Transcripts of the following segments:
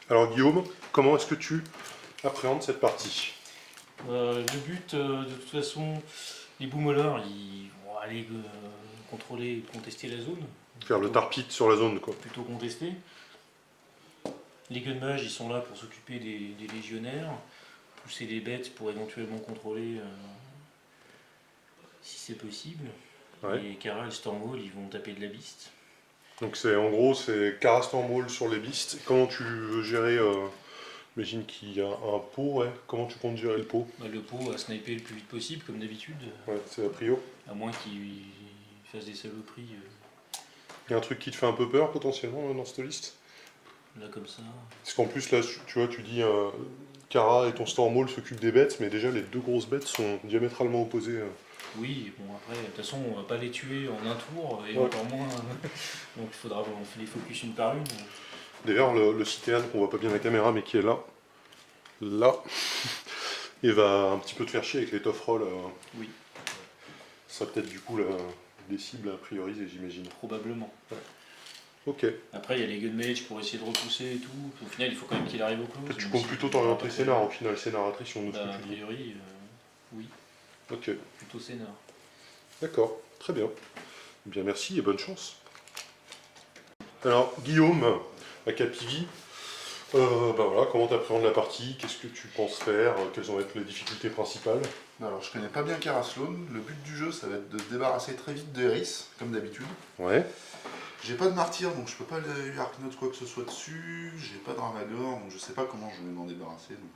Alors Guillaume, comment est-ce que tu appréhendes cette partie? Le but, de toute façon, les boomolers, ils vont aller contrôler, contester la zone. Faire le tarpit sur la zone, quoi. Plutôt contester. Les gunmages, ils sont là pour s'occuper des légionnaires, pousser les bêtes pour éventuellement contrôler si c'est possible. Ouais. Et Kara et le Stormwall, ils vont taper de la biste. Donc c'est en gros c'est Karastormwall sur les beasts. Comment tu veux gérer J'imagine qu'il y a un pot, ouais. Comment tu comptes gérer le pot? Bah, le pot à sniper le plus vite possible, comme d'habitude, Ouais, c'est la prio. à moins qu'ils fassent des saloperies Il y a un truc qui te fait un peu peur potentiellement dans cette liste? là comme ça. Parce qu'en plus là, tu vois, tu dis Kara et ton Stormwall s'occupent des bêtes, mais déjà les deux grosses bêtes sont diamétralement opposées. Oui, bon après, de toute façon, on va pas les tuer en un tour, et Ouais. encore moins. Donc il faudra on fait les focus une par une. D'ailleurs, le Cithéan qu'on voit pas bien à la caméra, mais qui est là, il va un petit peu te faire chier avec les tough rolls. Oui, Ça sera peut-être du coup des cibles à prioriser, j'imagine. probablement. Ok. Après, il y a les gunmages pour essayer de repousser et tout. Au final, il faut quand même qu'il arrive au close. Tu même comptes si plutôt on t'orienter aura pas scénar au prévu. final, scénar attrition de ce Bah, que a tu dis. priori, oui, Ok, plutôt scénar. d'accord, très bien. Eh bien merci et bonne chance. Alors Guillaume, à Capivi, bah voilà, comment t'appréhendes la partie, qu'est-ce que tu penses faire, quelles vont être les difficultés principales? Alors, je connais pas bien Karasloan. Le but du jeu, ça va être de se débarrasser très vite de Eris, comme d'habitude. Ouais, J'ai pas de martyr, donc je peux pas lui Arknote quoi que ce soit dessus. J'ai pas de Ravagor, donc je sais pas comment je vais m'en débarrasser. Donc,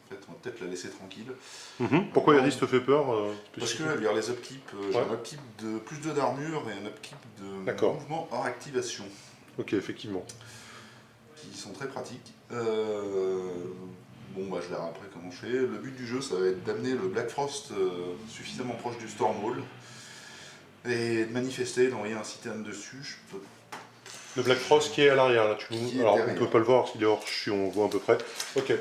en fait, on va peut-être la laisser tranquille. Mhm. Pourquoi Non, Iris te fait peur parce que spécifiquement? lire les upkeep, j'ai Ouais. un upkeep de plus 2 d'armure et un upkeep de D'accord. mouvement hors activation, Ok, effectivement. qui sont très pratiques. Bon, bah je verrai après comment je fais. Le but du jeu, ça va être d'amener le Black Frost suffisamment proche du Stormwall et de manifester, d'envoyer un Citerne dessus. Je peux... Le Black Frost qui est à l'arrière, là, Qui est Alors on derrière. peut pas le voir, il est hors champ, on voit à peu près. Ok.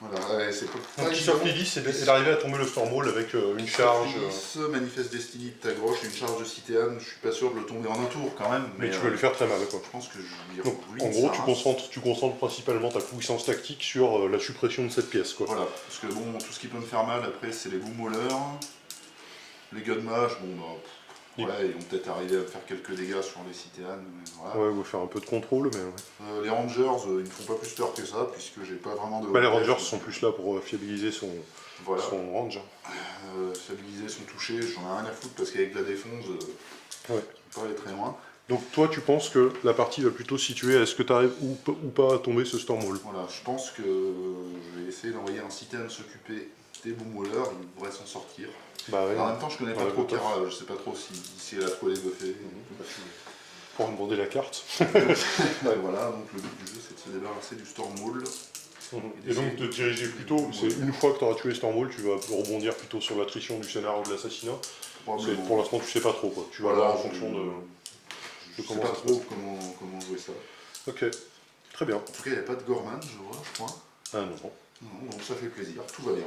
Voilà, ouais, c'est pas Donc évident. Soft Lily, c'est d'arriver à tomber le Stormwall avec une charge. Soft Manifest Destiny de ta groche et une charge de Citerne. Je suis pas sûr de le tomber en un tour quand même. Mais tu vas lui faire très mal, quoi. Je pense que je lui Donc, ruine en gros, sa tu race. concentres principalement ta puissance tactique sur la suppression de cette pièce, quoi. Voilà, parce que bon, tout ce qui peut me faire mal après, c'est les boomolers, les gunmages, bon bah. Ouais, ils vont peut-être arriver à me faire quelques dégâts sur les Cithéanes, mais voilà. Ouais, on va faire un peu de contrôle, mais ouais. Les Rangers, ils ne font pas plus peur que ça, puisque j'ai pas vraiment de. Bah, les hot Rangers deck, sont plus là pour fiabiliser voilà. son range. Stabiliser son toucher, j'en ai rien à foutre parce qu'avec la défonce, Ouais. je peux pas aller très loin. Donc toi, tu penses que la partie va plutôt se situer à est-ce que tu arrives ou pas à tomber ce Stormwall? Voilà, je pense que je vais essayer d'envoyer un Citerne s'occuper des boomwallers, il devrait s'en sortir. Bah ouais. En même temps, je connais pas Ouais, trop peut-être. Kara, je sais pas trop si elle a trop les buffets. Pour demander la carte. Ouais, voilà, donc le but du jeu c'est de se débarrasser du Stormwall. Et donc te diriger plutôt, c'est une fois que tu auras tué Stormwall, tu vas rebondir plutôt sur l'attrition du scénario de l'assassinat. Probablement. Pour l'instant, tu sais pas trop, quoi. Tu vas Voilà, voir en fonction de Je sais comment pas ça se trop passe. comment jouer ça. Ok, très bien. En tout cas, il n'y a pas de Gorman, je vois, je crois. Ah non. Non, donc ça fait plaisir, tout va bien.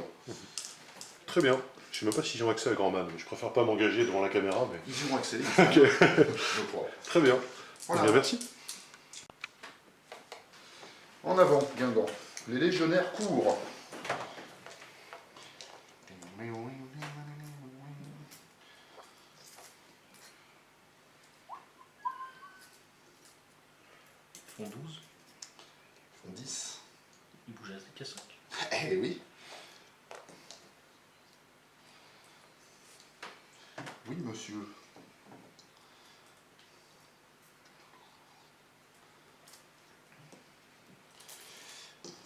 Très bien. Je sais même pas s'ils ont accès à Grand Man, mais je préfère pas m'engager devant la caméra, mais. Ils iront accéder, Ok. je crois. Très bien. Voilà. Eh bien, merci. En avant, Guingamp. Les légionnaires courent. Ils font 12, Ils font 10. ils bougent à 5. Eh oui. Oui, monsieur.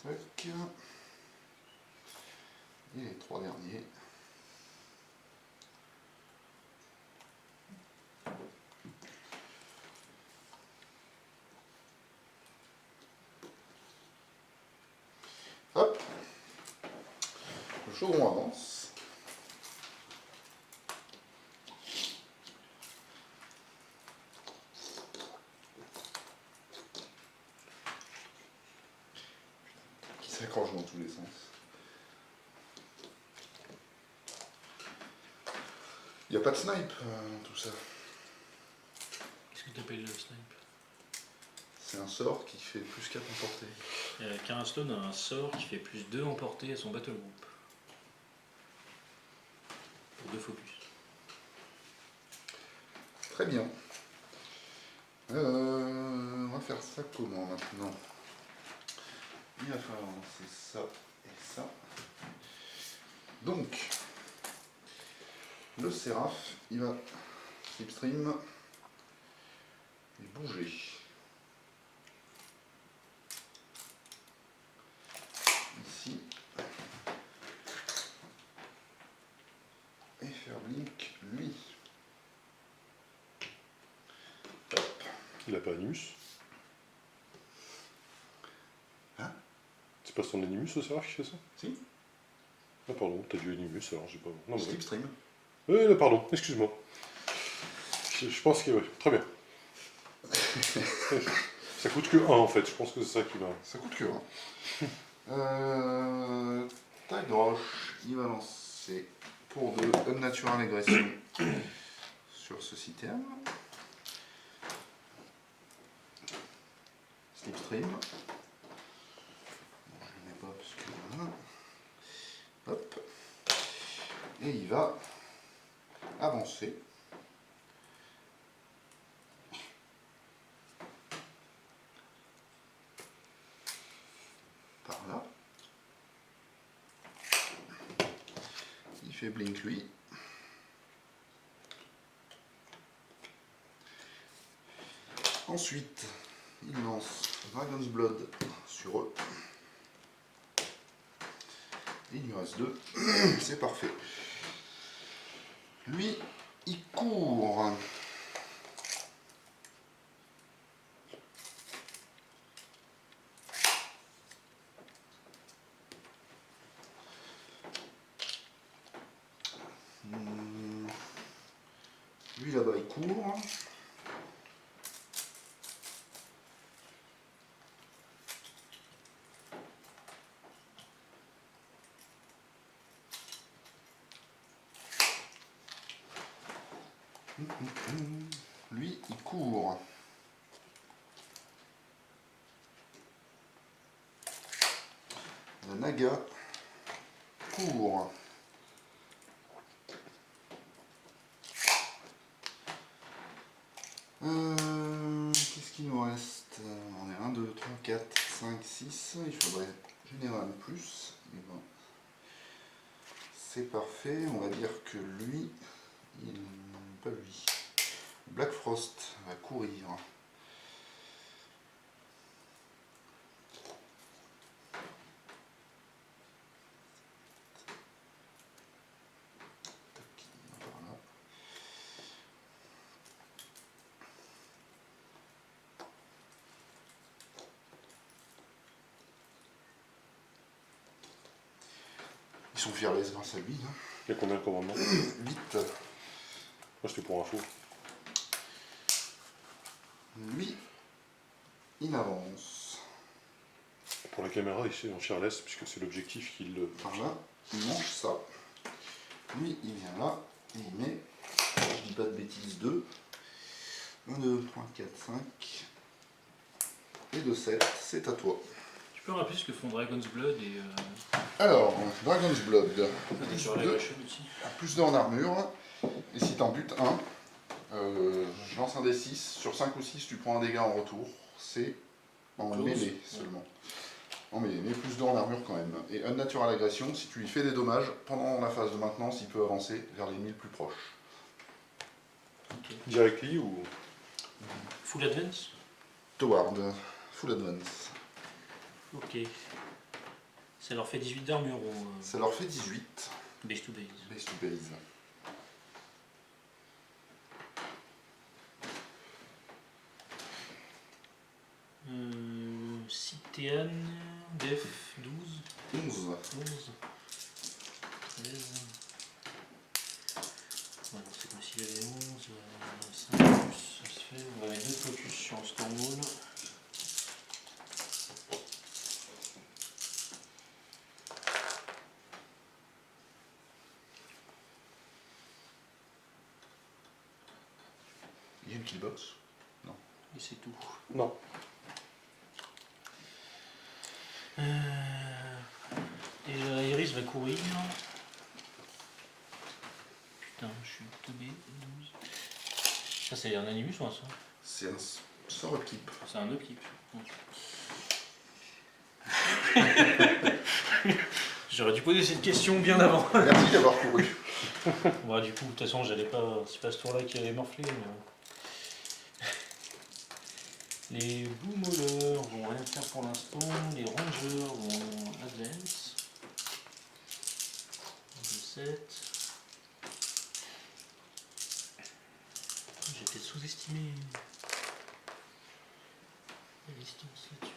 Tac. Et les 3 derniers. Hop. Le chaudron avance. Qui s'accroche dans tous les sens. Il n'y a pas de snipe dans tout ça. Qu'est-ce que tu appelles le snipe? C'est un sort qui fait plus 4 en portée. Carastone a un sort qui fait plus 2 en portée à son battle group. Pour 2 focus. Très bien. On va faire ça comment maintenant? Il va falloir lancer ça et ça. Donc, le Séraph, il va slipstream et bouger. Ici. Et faire blink lui. Hop. Il a pas Animus. Hein? C'est pas son Animus, ce Seraph, qui fait ça? Si. Ah pardon, t'as du Animus, alors j'ai pas... Non, mais... Slipstream. Oui, pardon, excuse-moi. Je pense que... Oui, très bien. Ça coûte que 1 en fait, je pense que c'est ça qui va... Ça coûte que 1. Tagroche, il va lancer pour 2 Unnatural Aggression sur ce citerne. Slipstream. Bon, je ne le mets pas parce que voilà. Hop. Et il va avancer. Par là. Il fait blink lui. Ensuite, il lance Dragon's Blood sur eux. Il lui reste 2. C'est parfait. Lui, il court. Lui là-bas, il court. Lui, il court. Le Naga court. Qu'est-ce qu'il nous reste? On est 1, 2, 3, 4, 5, 6. Il faudrait général plus. Et ben, c'est parfait. On va dire que lui, pas lui. Black Frost va courir. Voilà. Ils sont fearless grâce à lui. Hein. Il y a combien de commandements? 8. Moi, c'était pour info. Lui, il avance. Pour la caméra, ici, en fearless, puisque c'est l'objectif qu'il... Par là, il mange ça. Lui, il vient là, et il met, je dis pas de bêtises, 2. 1, 2, 3, 4, 5. Et de 7, c'est à toi. Tu peux rappeler ce que font Dragon's Blood et Alors, Dragon's Blood. sur la gauche aussi. Plus 2 en armure. Et si t'en butes un, je lance un D6. Sur 5 ou 6, tu prends un dégât en retour. C'est en Close. mêlée seulement. En mêlée, mais plus 2 en armure quand même. Et Unnatural Aggression, si tu lui fais des dommages, pendant la phase de maintenance, il peut avancer vers l'ennemi le plus proche. Directly ou... Full advance. Toward, full advance. Ok. Ça leur fait 18 d'armure ou Ça leur fait 18, base to base. base to base. Cithéane, Def 12, 11. 11, 13. Voilà, c'est comme s'il y avait 11, 5 plus, ça se fait. On va mettre 2 focus sur un Stormwall. Il y a une killbox. Et c'est tout. Non. Et la Iris va courir. Putain, je suis tombé. 12. Ça, c'est un animus ou un sort? C'est un sort upkeep. C'est un upkeep. J'aurais dû poser cette question bien avant. Merci d'avoir couru. Bon, du coup, de toute façon, j'allais pas. C'est pas ce tour-là qui allait morfler. Mais... Les Boomolers vont rien faire pour l'instant. Les Rangers vont advance. 7. J'ai peut-être sous-estimé la distance là-dessus.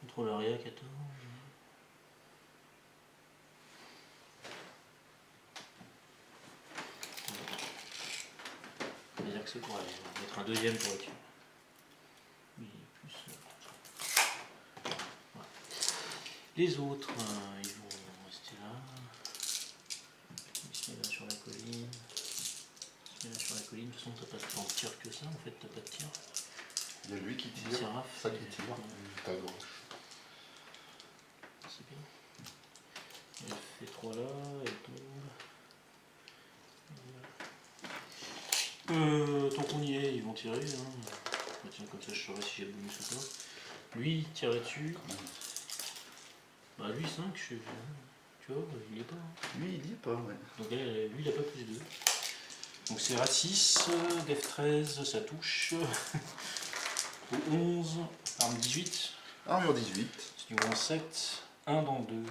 Contrôle area 14. On va dire que c'est pour aller. On va mettre un deuxième pour être sûr. Oui, plus. Voilà. Les autres, ils vont rester là. Ils se mettent là sur la colline. Ils se mettent là sur la colline. De toute façon, t'as pas tant de tir que ça. En fait, t'as pas de tir. Il y a lui qui tire. Séraph. Ça qui tire. Ta gauche. C'est bien. Elle fait 3 là, elle tombe. Tant qu'on y est, ils vont tirer. Hein. Bah, tiens, comme ça je saurai si j'ai le bonus ou pas. Lui, il tire là-dessus. Bah lui 5, tu vois, il y est pas. Hein. Lui, il y est pas, ouais. Donc lui, il a pas plus 2. Donc c'est rat 6, def 13, ça touche. Au 11, arme 18. Armure 18. C'est du moins 7, 1 dans le 2.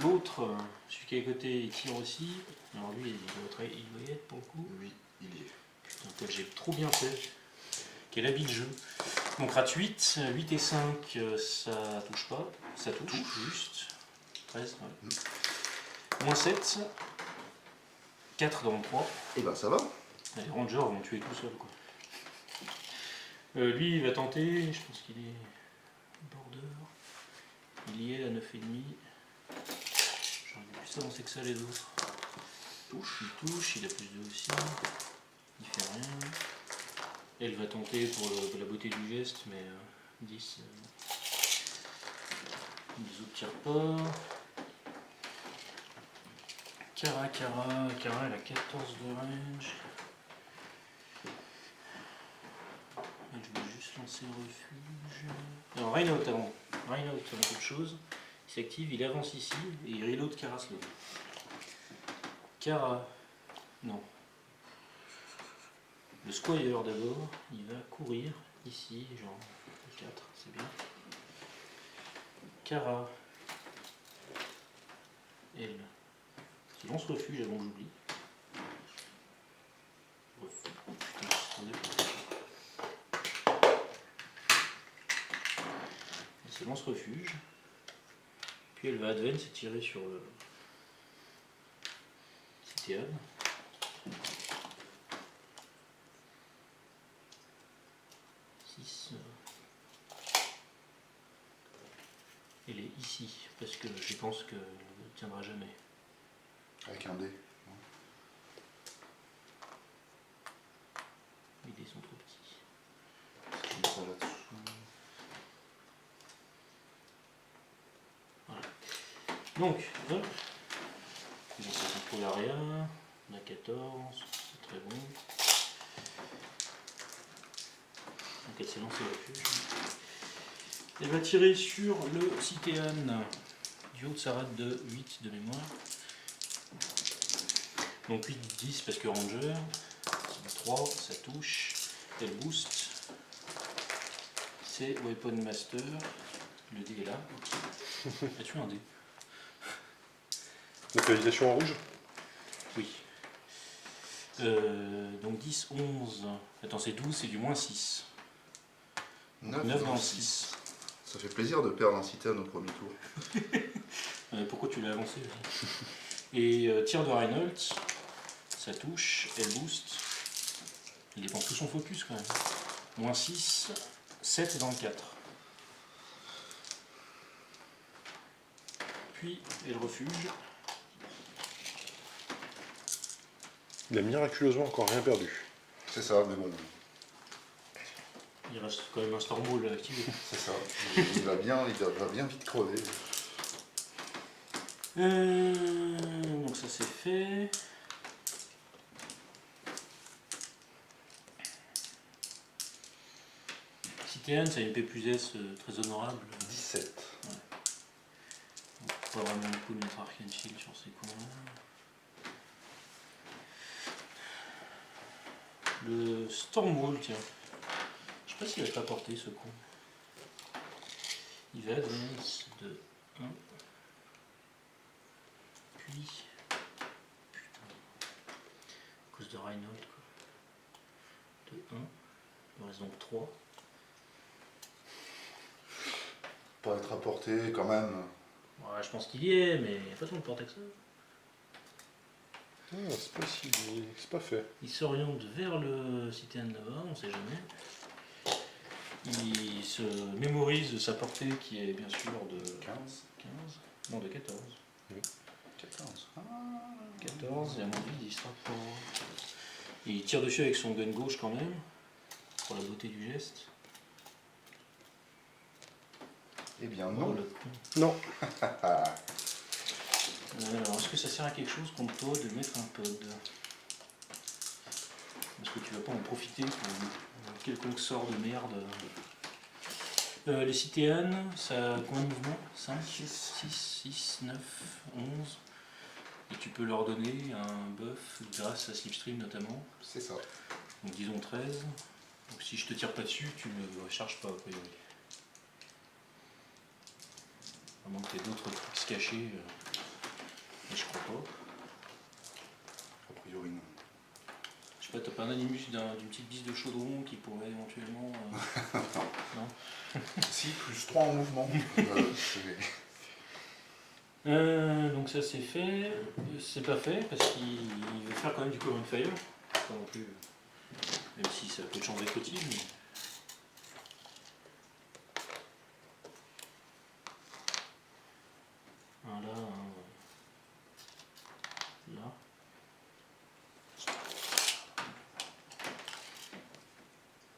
L'autre, celui qui est à côté, il tire aussi. Alors lui, il doit y être pour le coup. Oui, il y est. Putain, peut-être j'ai trop bien fait. Quel habile jeu. Donc rat 8, 8 et 5, ça touche pas. Ça touche, juste. 13, ouais. Moins 7, 4 dans le 3. Et ben ça va. Les rangers vont tuer tout seul quoi. Lui il va tenter, je pense qu'il est border. Il y est à 9,5. J'aurais dû plus avancer que ça les autres. Touche. Il touche, il a plus 2 aussi. Il fait rien. Elle va tenter pour la beauté du geste, mais 10. Les autres tirent pas. Kara, elle a 14 de range. Elle, je vais juste lancer le refuge. Alors Rhinout avant toute chose. Il s'active, il avance ici et il reload Kara slow. Kara, non. Le Squire d'abord, il va courir ici, genre 4, c'est bien. Kara, elle, se lance refuge avant que j'oublie. Putain, elle se lance refuge. Puis elle va advance et tirer sur le CTAD. Elle est ici, parce que je pense qu'elle ne tiendra jamais. Avec un dé. Les dés sont trop petits. Je mets ça là-dessous. Voilà. Donc, hop. On va contrôle area. On a 14, c'est très bon. Donc elle s'est lancée au refuge. Elle va tirer sur le Cithéan du haut de sa rate de 8 de mémoire. Donc 8, 10 parce que Ranger. 3, ça touche. Elle boost. C'est Weapon Master. Le dé est là. As-tu un dé? Localisation en rouge. Oui. Donc 10, 11. Attends, c'est 12, c'est du moins 6. 9 dans 6. Ça fait plaisir de perdre un Cithéan au premier tour. Pourquoi tu l'as avancé? Et tir de Reynolds, ça touche, elle boost. Il dépense tout son focus quand même. Moins 6, 7 dans le 4. Puis elle refuge. Il a miraculeusement encore rien perdu. C'est ça, mais bon. Il reste quand même un Stormwall activé. C'est ça. Il va bien vite crever. Donc ça c'est fait. Citerne, ça a une P plus S très honorable. 17. Pas vraiment le coup de mettre Arcane Shield sur ces cons-là. Le Stormwall, tiens. Je sais pas s'il va pas porter ce con. Il va advance de 1. Puis. Putain. À cause de Reinhold, quoi. De 1. Il en reste donc 3. Pour être apporté quand même. Ouais, je pense qu'il y est, mais il n'y a pas tant de portée que ça. Ah, c'est pas si... c'est pas fait. Il s'oriente vers le Citerne là-bas, on sait jamais. Il se mémorise sa portée qui est bien sûr de 15. 15. Non, de 14. 14. 14, et à mon avis, il sera pas. Et il tire dessus avec son gun gauche quand même, pour la beauté du geste. Eh bien Oh, non. le con. Non. Alors, est-ce que ça sert à quelque chose contre toi de mettre un pod? Est-ce que tu vas pas en profiter pour un quelconque sort de merde? Les Citéanes, ça a combien de mouvements? 5, 6, 9, 11. Et tu peux leur donner un buff grâce à Slipstream notamment. C'est ça. Donc disons 13. Donc si je te tire pas dessus, tu ne recharges pas a priori. À moins que tu aies d'autres trucs cachés. Mais je crois pas. A priori non. Je sais pas, t'as pas un animus d'une petite bise de chaudron qui pourrait éventuellement. Non. Si, plus 3 en mouvement. Donc ça c'est fait. C'est pas fait parce qu'il va faire quand même du Command Fire. Pas non plus. Même si ça peut changer de côté, mais. Un là, un là.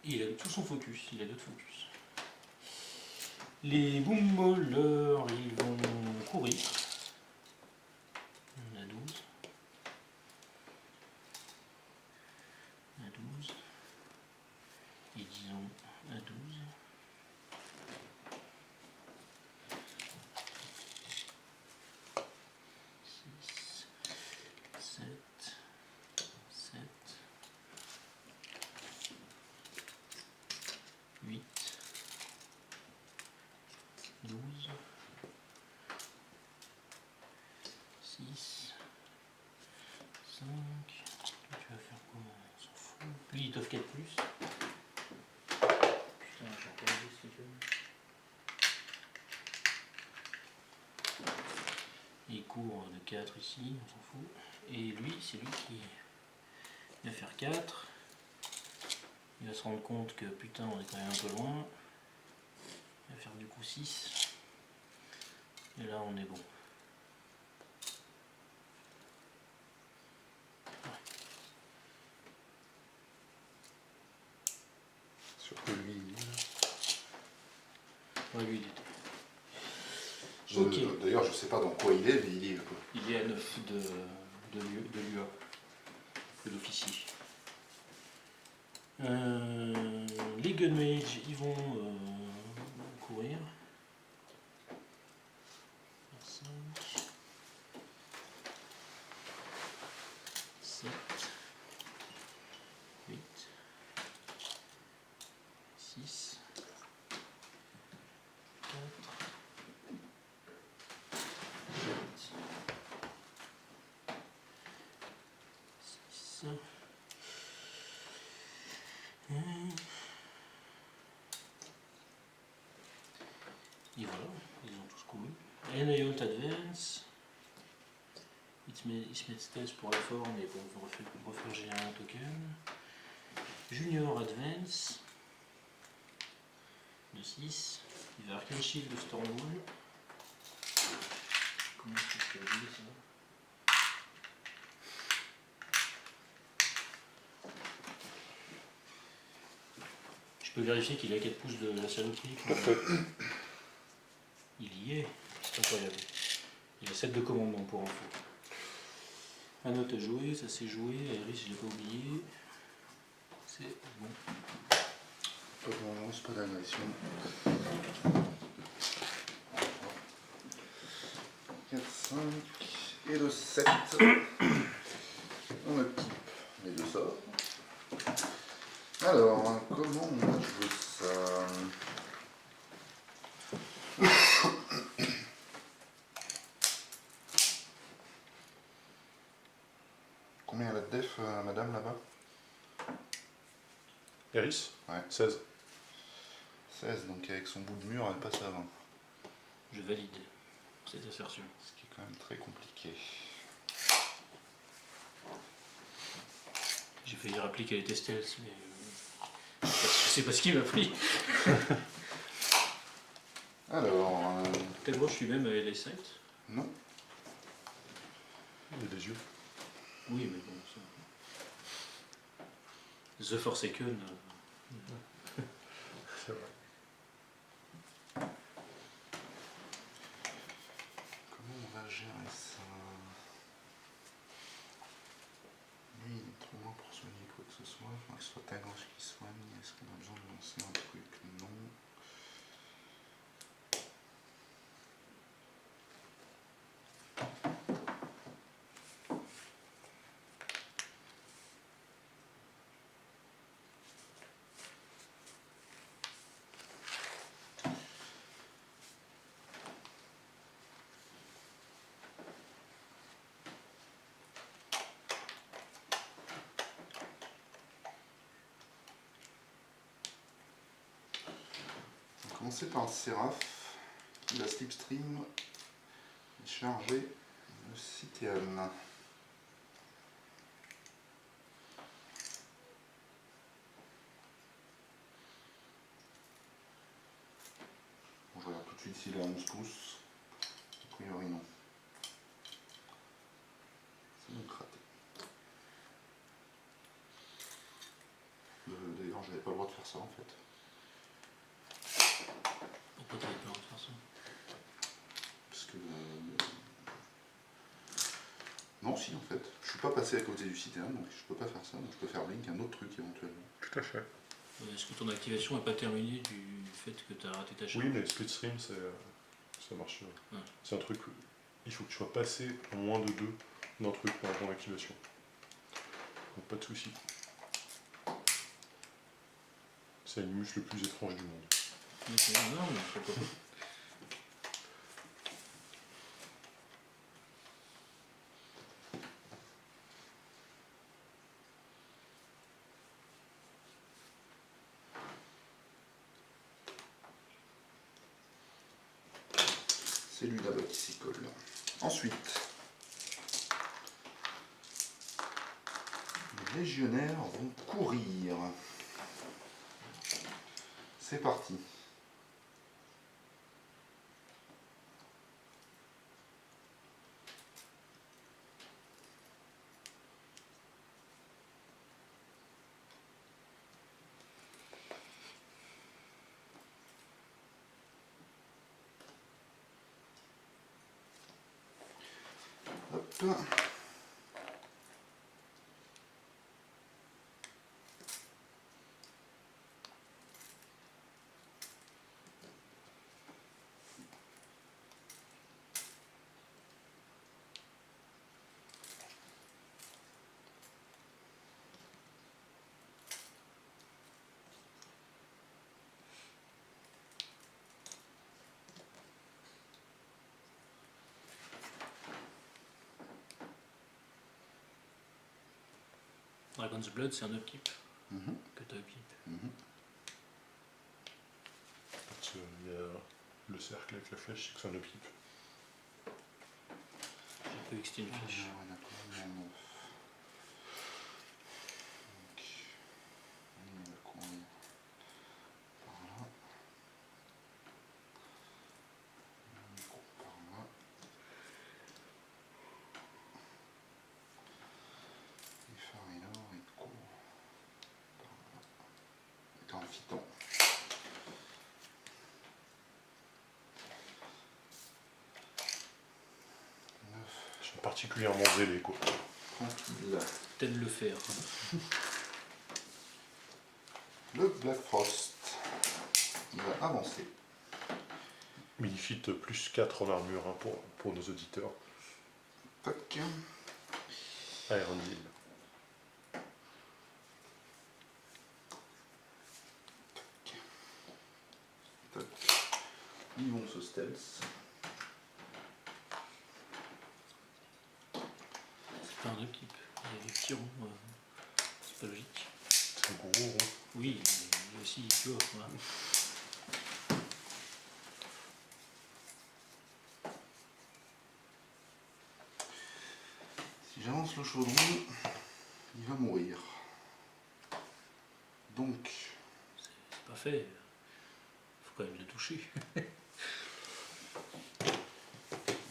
Il a tout son focus, il a d'autres focus. Les boomballers, ils vont courir. On a 12. À 12. Et disons à 12. 6, 7, 7, 8, 12, 6, 5. Toi, tu vas faire comment? On s'en fout. Lui, il t'offre 4+. Putain, j'ai encore oublié ce que il court de 4 ici, on s'en fout. Et lui, c'est lui qui va faire 4. Il va se rendre compte que putain, on est quand même un peu loin. Il va faire du coup 6. Et là, on est bon. Sur que lui. Ouais, lui, il était. Ok. D'ailleurs, je sais pas dans quoi il est, mais il est quoi. Il est à 9 de l'UA, de l'officier. Les gunmages, ils vont courir. 5, 7, 8, 6, 4, 6. Et voilà, ils ont tous couru. Annihilt Advance. Il se met stealth pour la forme et pour refaire générer un token. Junior Advance. De 6. Il va Arcane Shield de Stormwall. Comment est-ce que je peux oublier ça? Je peux vérifier qu'il est à 4 pouces de la saloperie. Tout à fait. Il y est, c'est incroyable. Il y a 7 de commandement pour info. Un note à jouer, ça c'est joué, Iris je l'ai pas oublié. C'est bon. Pas de violence, pas d'agression. 4, 5 et le 7. On équipe les deux sorts. Alors, comment on va jouer ça? Combien elle a de def, madame, là-bas? Iris Ouais. 16. 16, donc avec son bout de mur, elle passe à 20. Je valide cette assertion. Ce qui est quand même très compliqué. J'ai failli rappeler qu'elle était stealth, mais je sais pas ce qui m'a pris. Alors, Tellement je suis même à LA 7. non. Il y a des yeux. Oui, mais bon, ça... The Forsaken. C'est vrai. Comment on va gérer ça? Lui, il est trop loin pour soigner quoi que ce soit. Enfin, que ce soit ta gauche qui soigne. Est-ce qu'on a besoin de lancer un truc? Non. On va commencer par le Séraph qui va slipstream et charger le Citerne. Bon, je regarde tout de suite s'il est à 11 pouces. A priori non. C'est donc raté. D'ailleurs j'avais pas le droit de faire ça en fait. Pourquoi t'avais peur de faire ça? Parce que... non si en fait. Je suis pas passé à côté du Citerne donc je peux pas faire ça. Donc je peux faire Blink un autre truc éventuellement. Tout à fait. Est-ce que ton activation n'est pas terminée du fait que tu as raté ta charge? Oui, mais split stream, ça marche. Ouais. C'est un truc. Il faut que tu sois passé en moins de 2 d'un truc pendant ton activation. Donc pas de soucis. C'est l'animus le plus étrange du monde. Ok, non, mais pourquoi pas. C'est lui là-bas qui s'y colle. Ensuite, les légionnaires vont courir. C'est parti. Hop. Dragon's Blood, c'est un upkeep Mhm. que tu as upkeep. Mhm. Il y a le cercle avec la flèche, c'est que c'est un upkeep. J'ai pas externe une flèche. Ouais, d'accord, non, neuf. Donc, on va courir par là. On court par là. Et Farinor, il court par là. T'es en fitant. particulièrement zélé, quoi. Tranquille. Peut-être le faire. Le Black Frost. Il va avancer. Minifit plus 4 en armure hein, pour nos auditeurs. Toc. Aérondil. Toc. Ils vont se stealth. C'est pas un équipe. Il y a des petits ronds. C'est pas logique. C'est un gros rond. Oui, mais aussi, tu vois. Voilà. Si j'avance le chaudron, il va mourir. Donc, C'est pas fait. Faut quand même le toucher. on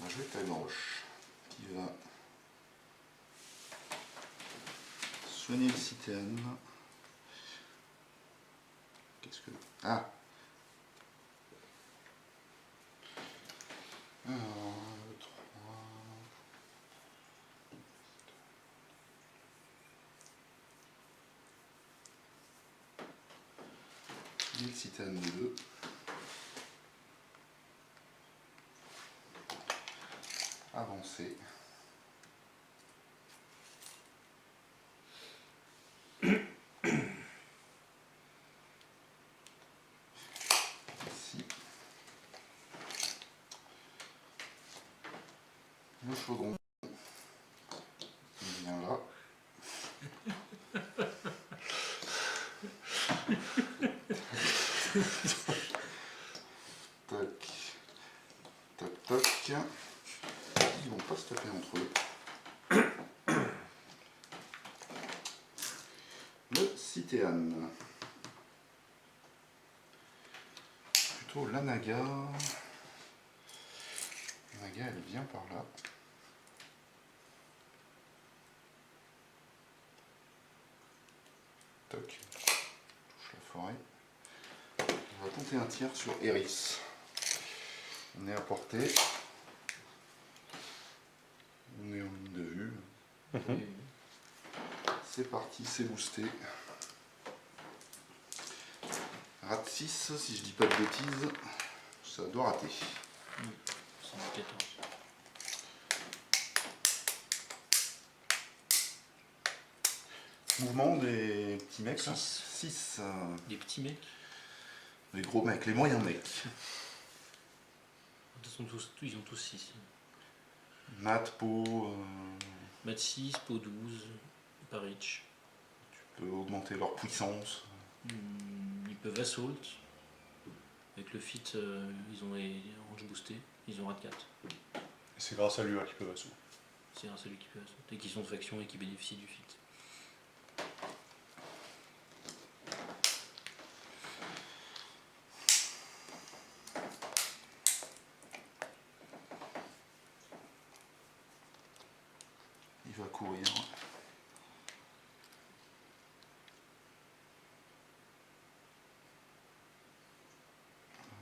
va jouer Time-Rush, qui va soigner le citerne. Qu'est-ce que... Ah! Alors, 3... Et le citerne 2. Avancer. Ici. Le chaudron. Il vient là. Toc. Toc toc. Ils vont pas se taper entre eux. Le Cithéane. Plutôt la Naga. La Naga elle vient par là. Toc. Touche la forêt. On va tenter un tir sur Eris. On est à portée. On est en ligne de vue. C'est parti, c'est boosté. Rate 6, si je dis pas de bêtises, ça doit rater. 114. Mouvement des petits mecs. 6. 6. Des petits mecs. Les gros mecs, les moyens mecs. Ils ont tous 6. Mat, Po, Mat 6, Po 12, Parich. tu peux augmenter leur puissance. Ils peuvent assault. Avec le fit, ils ont les range boostés. Ils ont rate 4. Et c'est grâce à lui hein, qu'il peut assaut. C'est un celui qui peut assault. Et qui sont de faction et qui bénéficient du fit. Il va courir.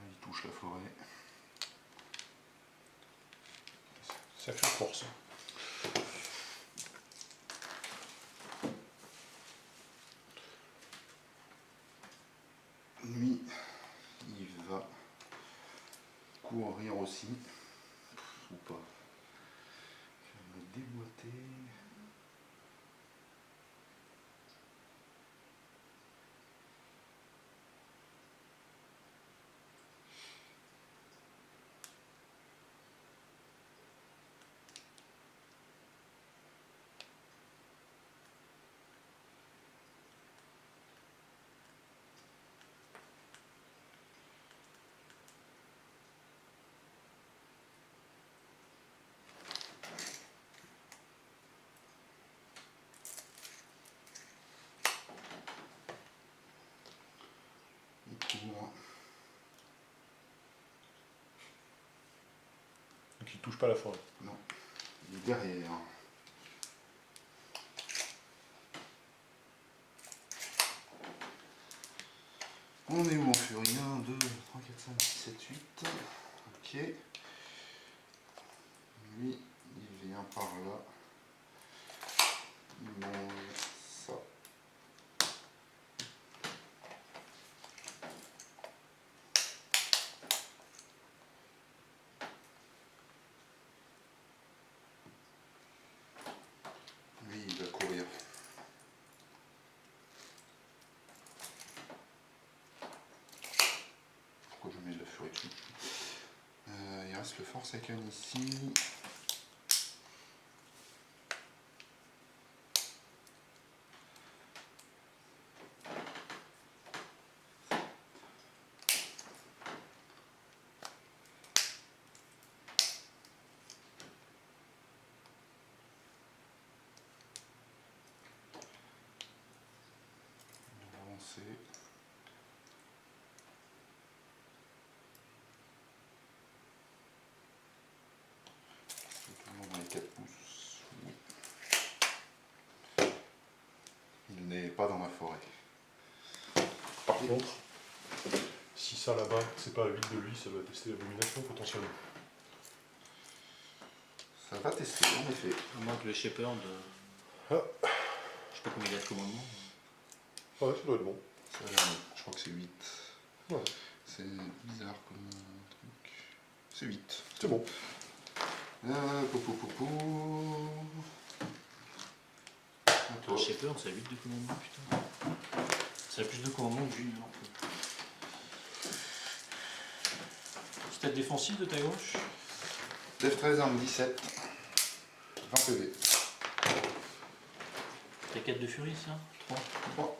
Il touche la forêt. Sacrée force. Lui, il va courir aussi. Ou pas. Je vais me déboîter. Il court. Donc il touche pas la forêt. Non, il est derrière. On est où en furie? 1, 2, 3, 4, 5, 6, 7, 8. Ok. Lui, il vient vient par là. Il mange ça. Lui, il va courir. Pourquoi je mets de la furie dessus? Il reste le Forsaken ici. On va avancer. Tout le monde dans les 4 pouces. Oui. Il n'est pas dans ma forêt. Par contre, si ça là-bas, c'est pas à 8 de lui, ça va tester l'abomination potentiellement. Ça va tester, en effet. À moins que le Shepherd. Ah. Je sais pas combien il a de commandements. Ouais, ça doit être bon. Ça a l'air bon. Je crois que c'est 8. Ouais. C'est bizarre comme truc. C'est 8. C'est bon. Pou. Le Shepherd, ça a 8 de commandements, putain. Ça a plus de commandements que Junior. Stat défensive de ta gauche. Dev 13, arme 17. 20 PV. T'as 4 de furie, ça 3. 3.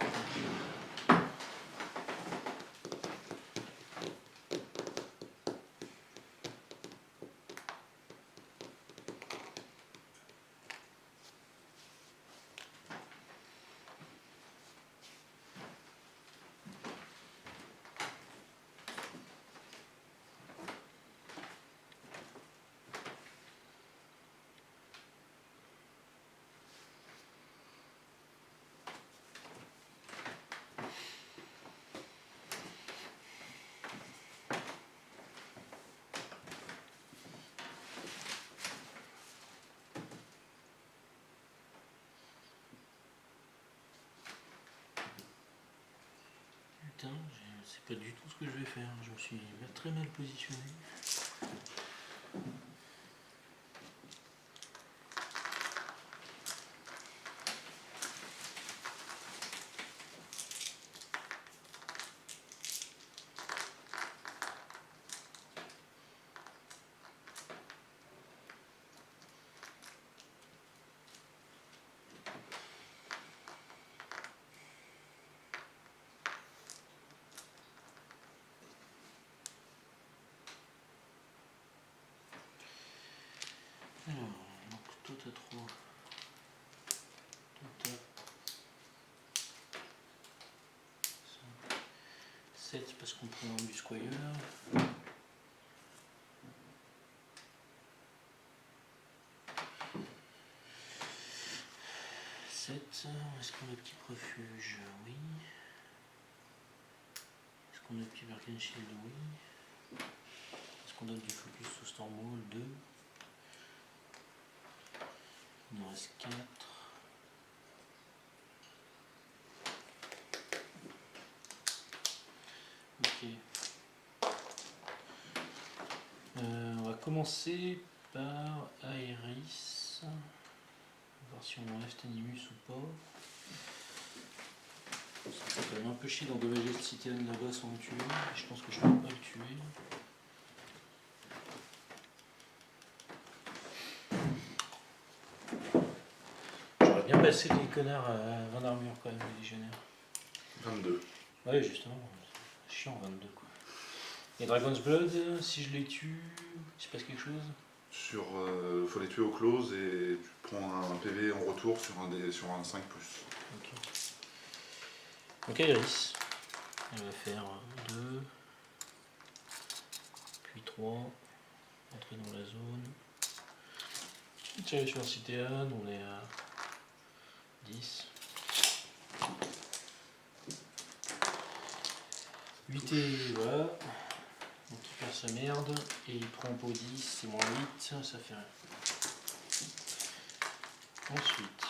Putain, je sais pas du tout ce que je vais faire. Je me suis très mal positionné. Alors, donc toi t'as 3. Toi t'as 7 parce qu'on prend du squire. 7. Est-ce qu'on a un petit refuge? Oui. Est-ce qu'on a un petit Bergen Shield? Oui. Est-ce qu'on donne du focus sous Stormwall? 2. Il nous reste 4. Ok. On va commencer par Aeris. On va voir si on enlève Tanimus ou pas. Ça fait quand même un peu chier d'endommager le citerne là-bas sans le tuer. Je pense que je peux pas le tuer. J'aurais bien passé les connards à 20 d'armure quand même, les légionnaires. 22. Ouais, justement. Chiant 22 quoi. Et Dragon's Blood, si je les tue, il se passe quelque chose? Faut les tuer au close et tu prends un PV en retour sur un 5+. Ok. Donc Aeris, elle va faire 2, puis 3, entrer dans la zone. Tirer sur Cithéane, on est à 10. 8 et voilà. Donc il perd sa merde et il prend pour 10, c'est moins 8, ça fait rien. Ensuite,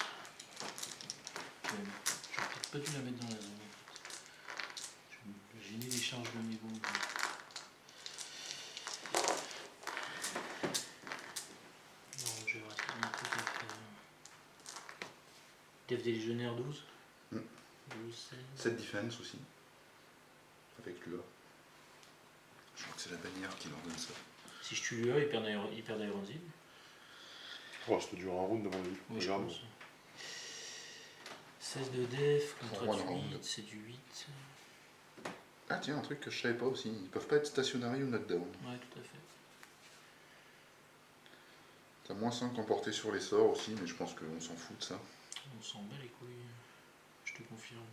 j'aurais peut-être pas dû la mettre dans la zone. J'ai mis les charges de niveau. Non, je vais rester dans un truc avec Dev des Légionnaires 12. 12, 16. 7 defense aussi. Avec l'UA. Je crois que c'est la bannière qui leur donne ça. Si je tue l'UA, il perd d'Iron Zil. Oh, ça dure un round devant lui. Oui, je Regarde. pense. 16 de def contre Pour one 8, round. c'est du 8. Ah tiens, un truc que je savais pas aussi. Ils peuvent pas être stationary ou knockdown. Ouais, tout à fait. T'as moins 5 emportés sur les sorts aussi, mais je pense qu'on s'en fout de ça. On s'en bat les couilles. Je te confirme.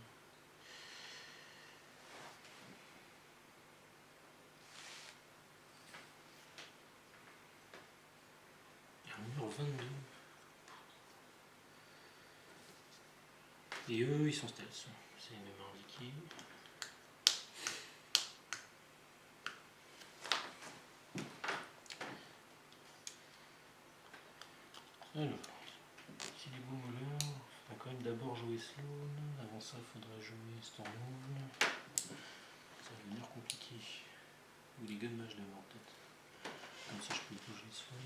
Armure 22. Et eux, ils sont stealth. C'est même indiqué. Alors, si les beaux voleurs, il va quand même d'abord jouer Sloan. Avant ça, il faudrait jouer Stormmoon. Ça va devenir compliqué. Ou les Gunmage d'abord, peut-être. Comme ça, je peux bouger Sloan.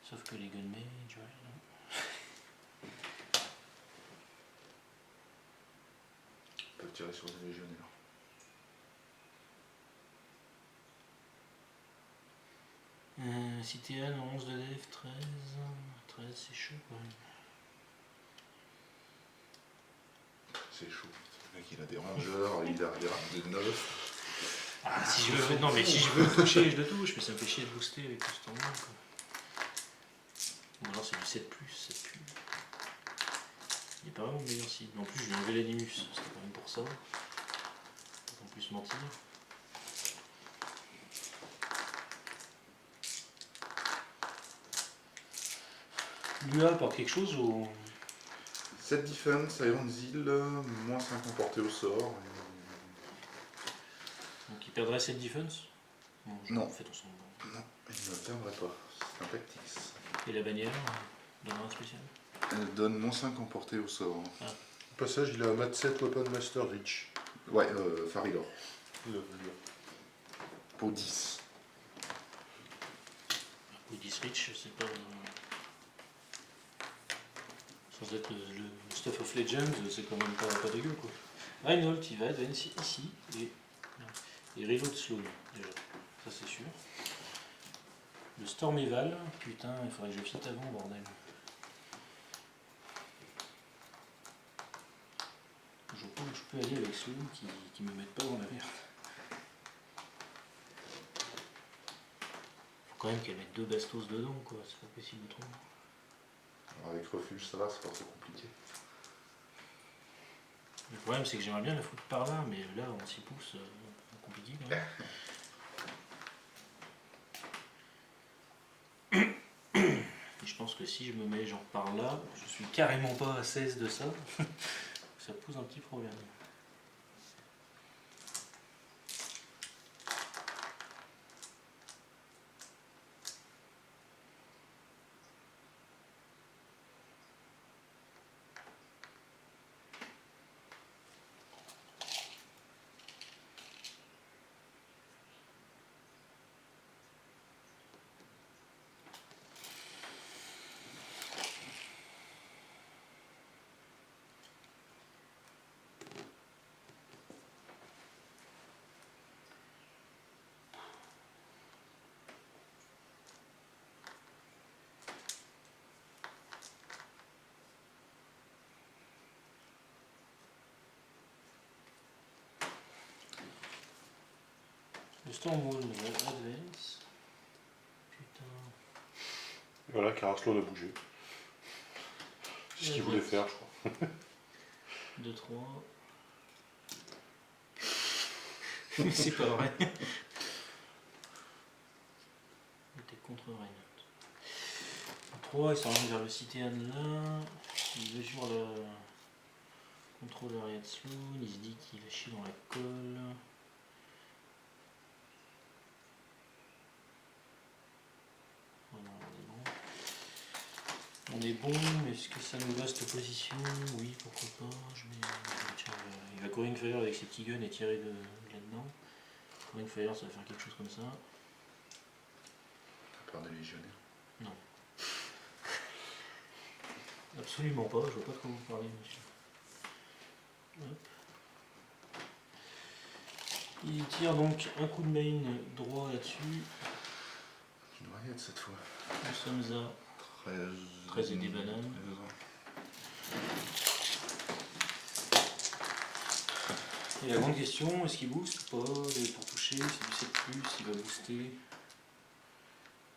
Sauf que les Gunmage, ouais, non. Ils peuvent tirer sur des légionnaires. Citéan 11 de def, 13. 13, c'est chaud quand même. C'est chaud. Le mec, il a des rangers, il a des rames de 9. Ah, si je veux, non, mais si je veux le toucher, je le touche, mais ça me fait chier de booster avec tout ce temps-là. Ou alors c'est du 7+, 7+. Il n'est pas vraiment meilleur si. En plus, je lui ai enlevé l'animus, c'était quand même pour ça. En plus mentir. L'UA apporte quelque chose ou. 7 defense, Iron Zeal, moins 5 emportés au sort. Donc il perdrait cette defense. Non. En fait, on s'en bat. Non, il ne perdrait pas. C'est un tactics. Et la bannière, dans un spécial. Elle donne moins 5 emportés au sort. Au passage, il a un mat 7 Weapon Master Reach. Ouais, Faridor. Le- Pour 10. Ou 10 Reach, c'est pas. Sans être le Stuff of Legends, c'est quand même pas dégueu quoi. Reinhold, il va advance ici et reload Sloan déjà, ça c'est sûr. Le Stormeval, putain, il faudrait que je fitte avant, bordel. Je pense que je peux aller avec Sloan qui me mette pas dans la merde. Faut quand même qu'elle mette 2 bastos dedans quoi, c'est pas possible autrement. Alors avec refuge, ça va, c'est pas trop compliqué. Le problème c'est que j'aimerais bien la foutre par là, mais là on s'y pousse, compliqué quand même. Et je pense que si je me mets genre par là, je suis carrément pas à 16 de ça, ça pose un petit problème. Le Stormwall advance. Putain. Voilà, Karaslo a bougé. C'est ce qu'il voulait faire, je crois. 2, 3. C'est pas vrai. Il était contre Reinhardt. 3, il s'oriente vers le Citéan là. Il mesure le contrôle arrière de Sloan. Il se dit qu'il a chier dans la colle. Voilà. est bon, mais est-ce que ça nous va cette position? Oui, pourquoi pas. Tiens, il va Coring Fire avec ses petits guns et tirer de là-dedans. Coring Fire, ça va faire quelque chose comme ça. T'as peur des légionnaires? Non. Absolument pas, je vois pas de quoi vous parlez, monsieur. Hop. Il tire donc un coup de main droit là-dessus. Une noyade cette fois. Nous sommes à 13 et des bananes. 13 ans. Et la grande question, est-ce qu'il booste ou pas? Pour toucher, c'est du 7+, il va booster.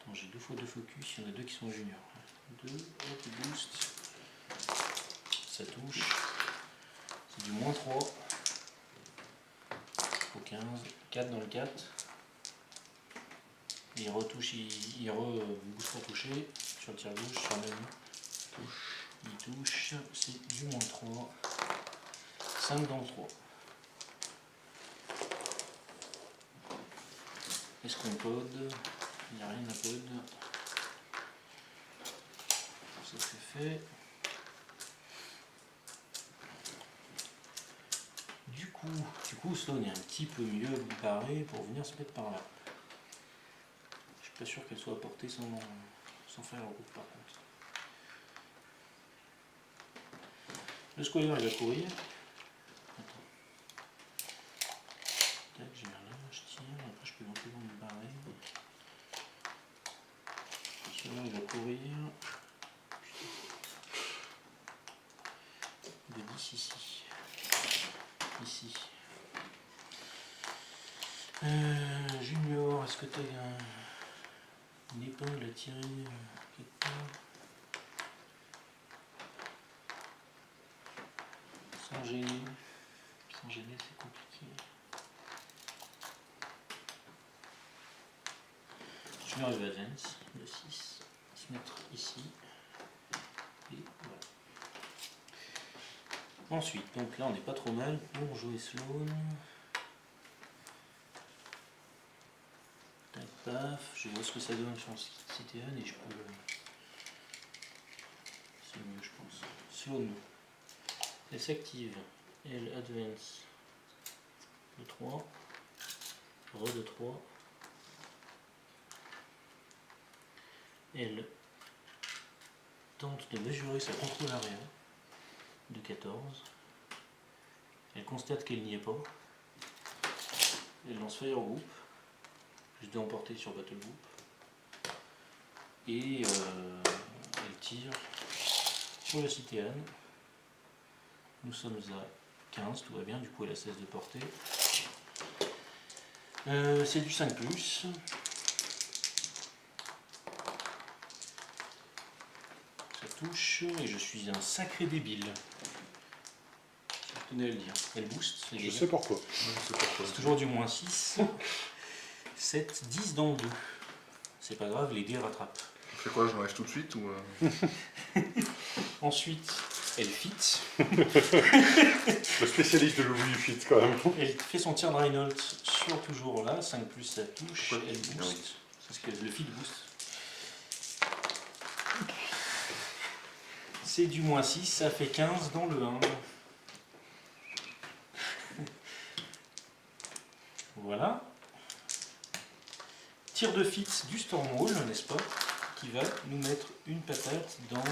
Attends, j'ai 2 fois 2 focus, il y en a 2 qui sont juniors. 2, hop, il boost. Ça touche. C'est du -3. Au 15. 4 dans le 4. Et il retouche, il booste pour toucher. Sur le tir gauche, sur la même. Il touche, c'est du -3. 5 dans le 3. Est-ce qu'on code? Il n'y a rien à code. Ça c'est fait. Du coup, Sloane est un petit peu mieux barré pour venir se mettre par là. Je suis pas sûr qu'elle soit à portée sans faire un groupe par contre. Le squire il va courir. Attends. Tac, j'ai rien là, je tire, après je peux éventuellement me barrer. Celui-là il va courir. De 10 ici. Ici. Junior, est-ce que tu as une épingle à tirer quelque part? Sans gêner. Sans gêner, c'est compliqué. Junior il va advance, de 6. Se mettre ici. Et voilà. Ensuite, donc là on n'est pas trop mal pour jouer Sloane. Tac, paf, je vois ce que ça donne sur Cithéon et je peux. C'est mieux, je pense. Sloane. Elle s'active. Elle advance de 3. Re de 3. Elle tente de mesurer sa contrôle arrière de 14. Elle constate qu'elle n'y est pas. Elle lance Fire Group. Plus de emporter sur Battle Group. Et elle tire sur la Cithéane. Nous sommes à 15, tout va bien, du coup elle a 16 de portée. C'est du 5+. Ça touche et je suis un sacré débile. Je tenais à le dire. Elle boost. Je sais pourquoi. C'est toujours du -6. 7, 10 dans le 2. C'est pas grave, les dés rattrapent. On fait quoi, je m'enlève tout de suite ou Ensuite, elle fit. Le spécialiste de l'oubli du fit quand même. Elle fait son tir de Reinhold sur toujours là. 5+, ça touche. Pourquoi Elle boost. C'est ce que le fit boost. C'est du -6, ça fait 15 dans le 1. Voilà. Tir de fit du Stormwall, n'est-ce pas? Qui va nous mettre une patate dans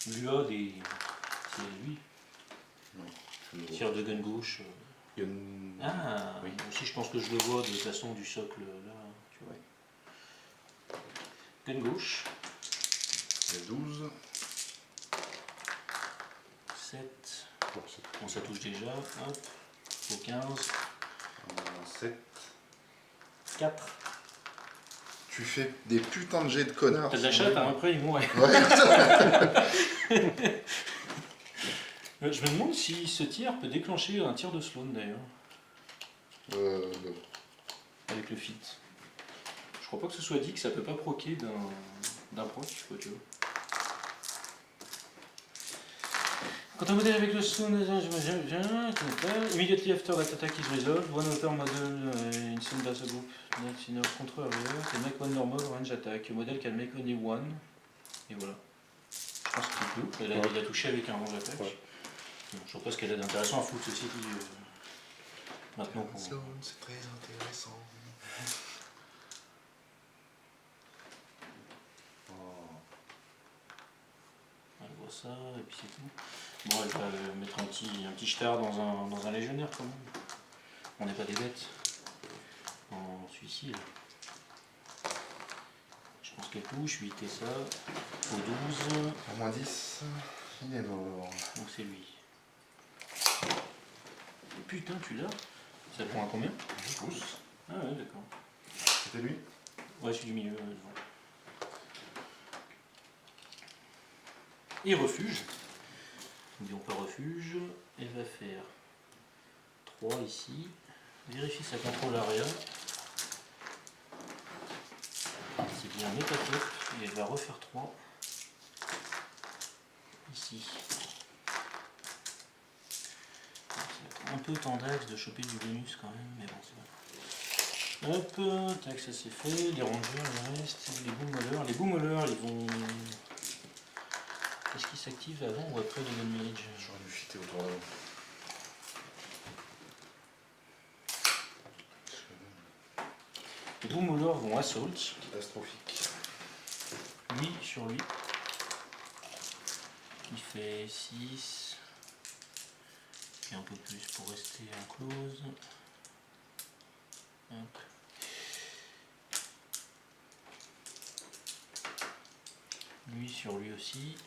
l'UA des. C'est lui. Non. Tir de gun gauche. Il y a une... Ah, oui. aussi je pense que je le vois de toute façon du socle là. Tu vois. Gun gauche. Il y a 12. 7. Bon, Bon, ça touche déjà. Hop. Au 15. 7. 4. Tu fais des putains de jets de connards. T'as de la chatte, hein, après il mourrait. Ouais. Je me demande si ce tir peut déclencher un tir de Sloane d'ailleurs. Avec le fit. Je crois pas que ce soit dit que ça peut pas proquer d'un proc, quoi, tu vois. Quand un modèle avec le Sloane, immediately after that attack is resolved, one outer model in some battle group that's in a control area can make one normal range attack. A model can make only one. Et voilà. Je pense que c'est tout. Elle a touché avec un rouge à pêche. Ouais. Bon, je sais pas ce qu'elle a d'intéressant à foutre ceci dit. Maintenant qu'on... C'est très intéressant. Elle voit ça, et puis c'est tout. Bon, elle va mettre un petit jetard dans un légionnaire quand même. On n'est pas des bêtes. En suicide. Je pense qu'elle touche, 8 et ça. Au 12. Pour moins 10, il est mort. Donc c'est lui. Putain, tu l'as? Ça prend à combien? Je pousse. Ah ouais, d'accord. C'était lui? Ouais, je suis du milieu. Devant. Et refuge. N'oublions pas refuge. Elle va faire 3 ici. Vérifie sa contrôle area. C'est bien métatop. Et elle va refaire 3 ici. Un peu tendax de choper du bonus quand même, mais bon, c'est vrai. Hop, tac, ça c'est fait. Les rangers, le reste, les boomolers. Les boomolers, ils vont. Est-ce qu'ils s'activent avant ou après le damage? J'aurais dû fitter autour d'avant. Les boomolers vont assault. Catastrophique. Lui sur lui. Il fait 6. Et un peu plus pour rester en close. Hop. Lui sur lui aussi.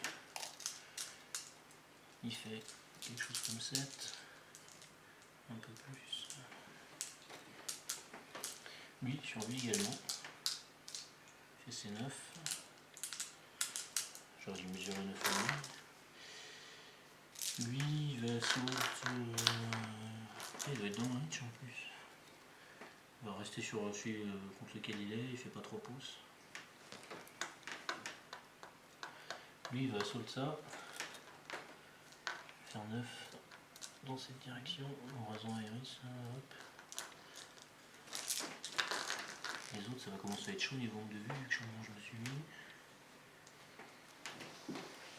Il fait quelque chose comme 7. Un peu plus. Lui sur lui également. Il fait ses 9. J'aurais dû mesurer 9 à lui. Lui il va sauter. Il doit être dans le reach en plus. Il va rester sur celui contre lequel il fait pas 3 pouces. Lui il va sauter ça. Faire 9 dans cette direction. En raison Iris. Hop. Les autres ça va commencer à être chaud niveau de vue vu que je me suis mis.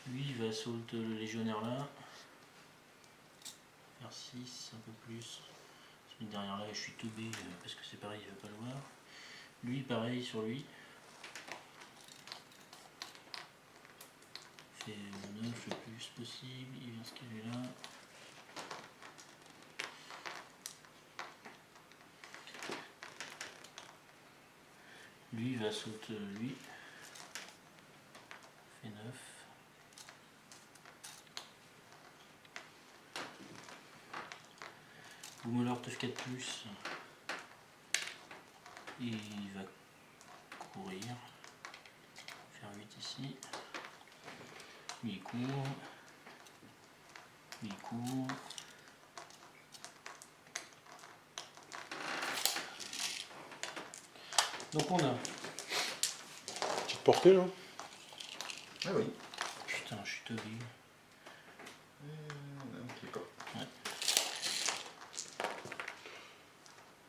Lui il va sauter le légionnaire là. Faire 6, un peu plus. Celui derrière là je suis teubé parce que c'est pareil, il ne va pas le voir. Lui pareil sur lui. Il fait 9 le plus possible, il vient se caler là. Lui il va sauter lui. Il fait 9. Boomeler teuf 4 plus. Il va courir. Faire 8 ici. Lui il court. Lui il court. Donc on a. Petite portée là. Ah oui. Putain, je suis teubé. D'accord. Ouais.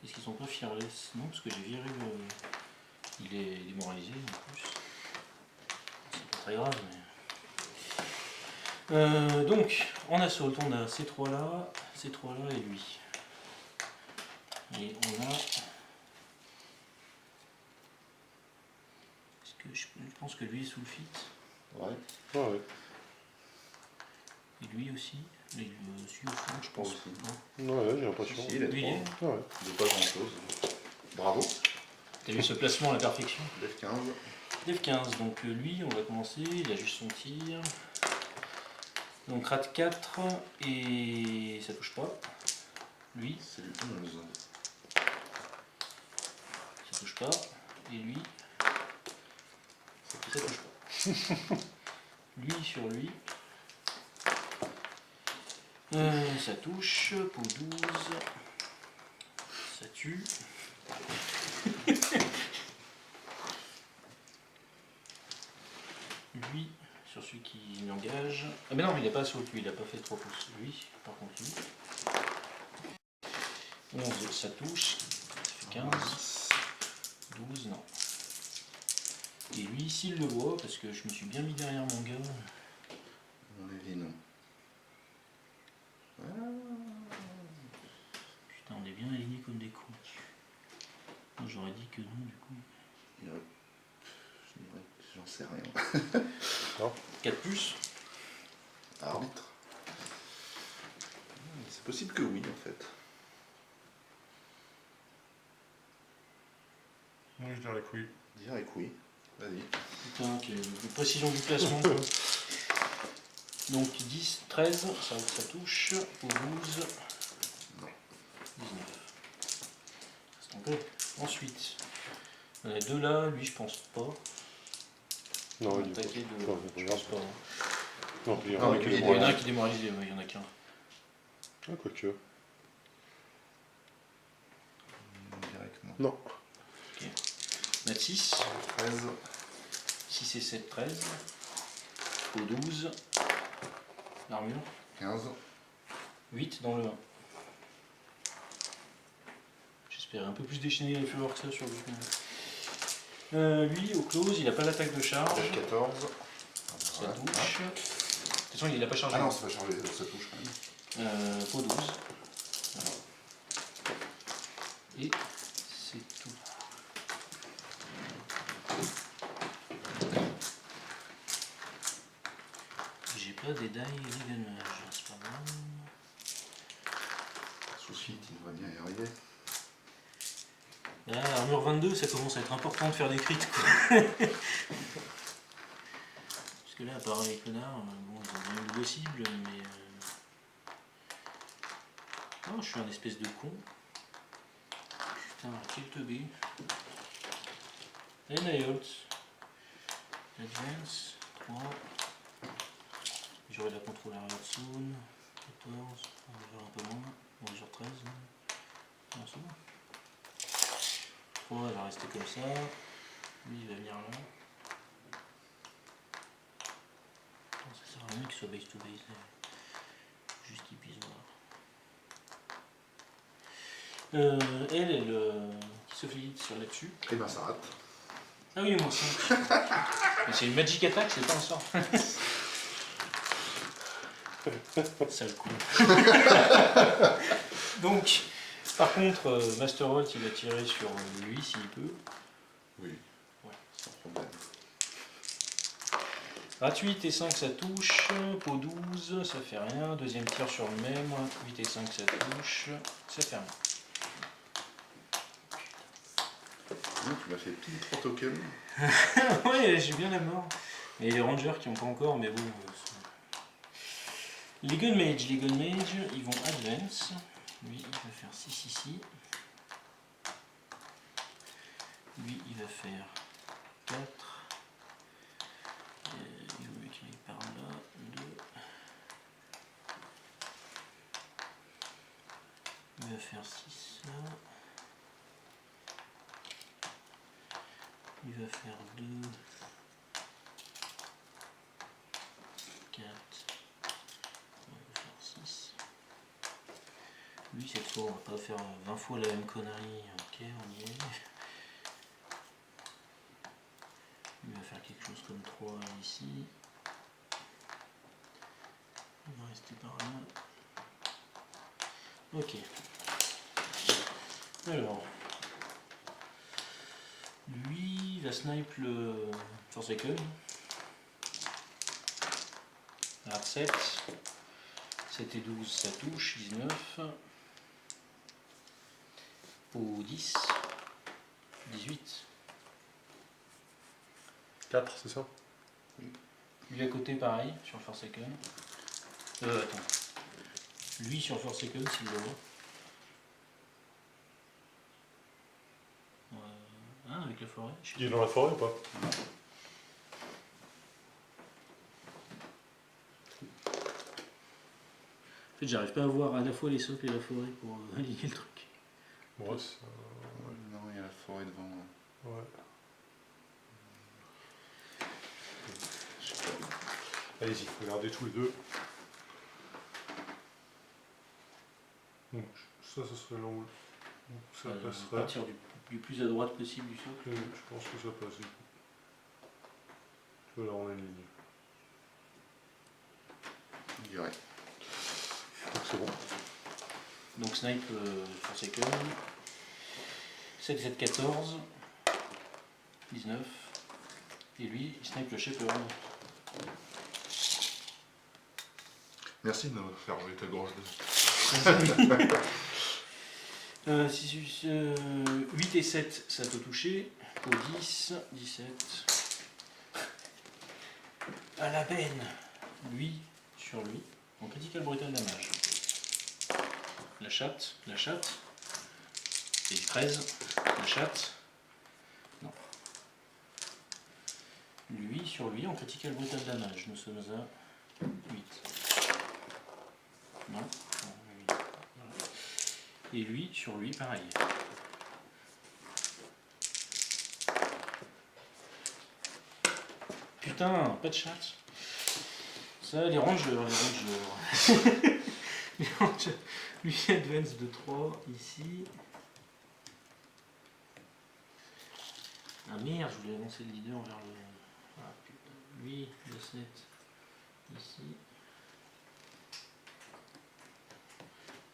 Est-ce qu'ils sont pas fearless? Non, parce que j'ai viré le. Il est démoralisé en plus. C'est pas très grave, mais. Donc, en assault, on a ces trois-là et lui. Et on a. Est-ce que je pense que lui est sous le fit? Ouais. Ah ouais. Et lui aussi? Et lui aussi au fond, je pense. Aussi. Non. Ouais, j'ai l'impression. Si, il est Lui, 3. Ah ouais. De pas grand chose. Bravo. T'as vu ce placement à la perfection? Dev 15. Dev 15, donc lui, on va commencer, il a juste son tir. Donc rat 4 et ça touche pas. Lui, C'est le 11. ça touche pas. Et lui, ça touche pas. Lui sur lui. Ça touche, pour 12. Ça tue. Lui, sur celui qui l'engage. Ah mais non, il n'a pas sauté, lui, il n'a pas fait 3 pouces. Lui, par contre, lui. 11, ça touche. Ça fait 15. 12, non. Et lui, s'il le voit, parce que je me suis bien mis derrière mon gars. On les dit non. Ah. Putain, on est bien alignés comme des cons. Moi, j'aurais dit que non, du coup. J'en sais rien. 4 plus. Arbitre. C'est possible que oui, en fait. Oui, je dirais que oui. Direct oui. Vas-y. Putain, quelle précision du placement, quoi. Donc 10, 13, ça touche. Au 12. Non. 19. C'est un peu. Ensuite, on a deux là, lui je pense pas. Non, On il a est attaqué pas. de. Non, Je pense pas. Hein. Non, il y en Non, a lui, qui il est Il y en a un démoralisé. qui est démoralisé, ouais, il y en a qu'un. Ah, quoique. Direct non. Non. On a 6. 13. 6 et 7, 13. Au 12. L'armure. 15. 8 dans le 1. J'espérais un peu plus déchaîner les fleurs que ça sur lui. Lui, au close, il n'a pas l'attaque de charge. 14. Ça touche. De toute façon, il n'a pas chargé. Ah non, c'est pas chargé, ça touche quand même. Au 12. Voilà. Et c'est tout. J'ai pas des die Rivenage, c'est pas mal. Souci, il va bien y arriver. Là, armure 22, ça commence à être important de faire des crits, quoi. Parce que là, à part les connards, bon, ils ont rien eu possible, mais. Oh, je suis un espèce de con. Putain, quel teubé. Et Nayolt. Advance, 3. J'aurai la contrôle arrière soon. 14. On va faire un peu moins. On va faire 13. Non, c'est bon. 3, elle va rester comme ça. Lui, il va venir là. Non, ça sert à rien qu'il soit base to base. Juste qu'il puisse voir. Elle qui se fait sur là-dessus. Et ben ça rate. Ah oui, moi aussi. Mais c'est une magic attack, c'est pas un sort. Sale con. Donc, par contre, Master Holt, il va tirer sur lui s'il peut. Oui. Ouais. Sans problème. 28 et 5 ça touche, peau 12, ça fait rien, deuxième tir sur le même, 8 et 5 ça touche, ça fait rien. Donc, tu m'as fait pile 3 tokens. Ouais, j'ai bien la mort. Et les rangers qui ont pas encore, mais bon. Les gun mage, ils vont advance. Lui, il va faire 6 ici. Lui, il va faire 4. Il veut qu'il aille par là. 2. Il va faire 6 là. Il va faire 2. 4. On va faire 6. Lui, cette fois, on va pas faire 20 fois la même connerie. Ok, on y est. Il va faire quelque chose comme 3 ici. On va rester par là. Ok. Alors. Lui, il va snipe le Forsaken. Alors 7. 7 et 12, ça touche. 19. Au 10. 18. 4, c'est ça? Lui à côté, pareil, sur le Forsaken. Attends. Lui sur le Forsaken, s'il le voit. Ah, avec la forêt. Je sais Il est dans la forêt ou pas? pas. En fait, j'arrive pas à voir à la fois les socles et la forêt pour aligner le truc. Ouais, c'est... Non, il y a la forêt devant. Ouais. Allez-y, regardez tous les deux. Donc, ça serait l'angle. Ça À passerait. partir du plus à droite possible du socle. Je pense que ça passe. Là, on a une ligne. Je dirais. Donc c'est bon. Donc snipe sur ses connes. 7, 7, 14. 19. Et lui, il snipe le shepherd. Merci de me faire jouer ta gorge de... 8 et 7, ça peut toucher. Au 10, 17. À la benne. Lui, sur lui. En critical brutal damage. La chatte, la chatte. Et 13. La chatte. Non. Lui, sur lui, en critical brutal damage. Nous sommes à 8. Non. Non, 8. Voilà. Et lui, sur lui, pareil. Putain, pas de chat. Ça, les rangeurs, les rangeurs. Les rangeurs. Lui, advance de 3, ici. Ah merde, je voulais avancer le leader vers le... Ah putain. Lui, le 7, ici.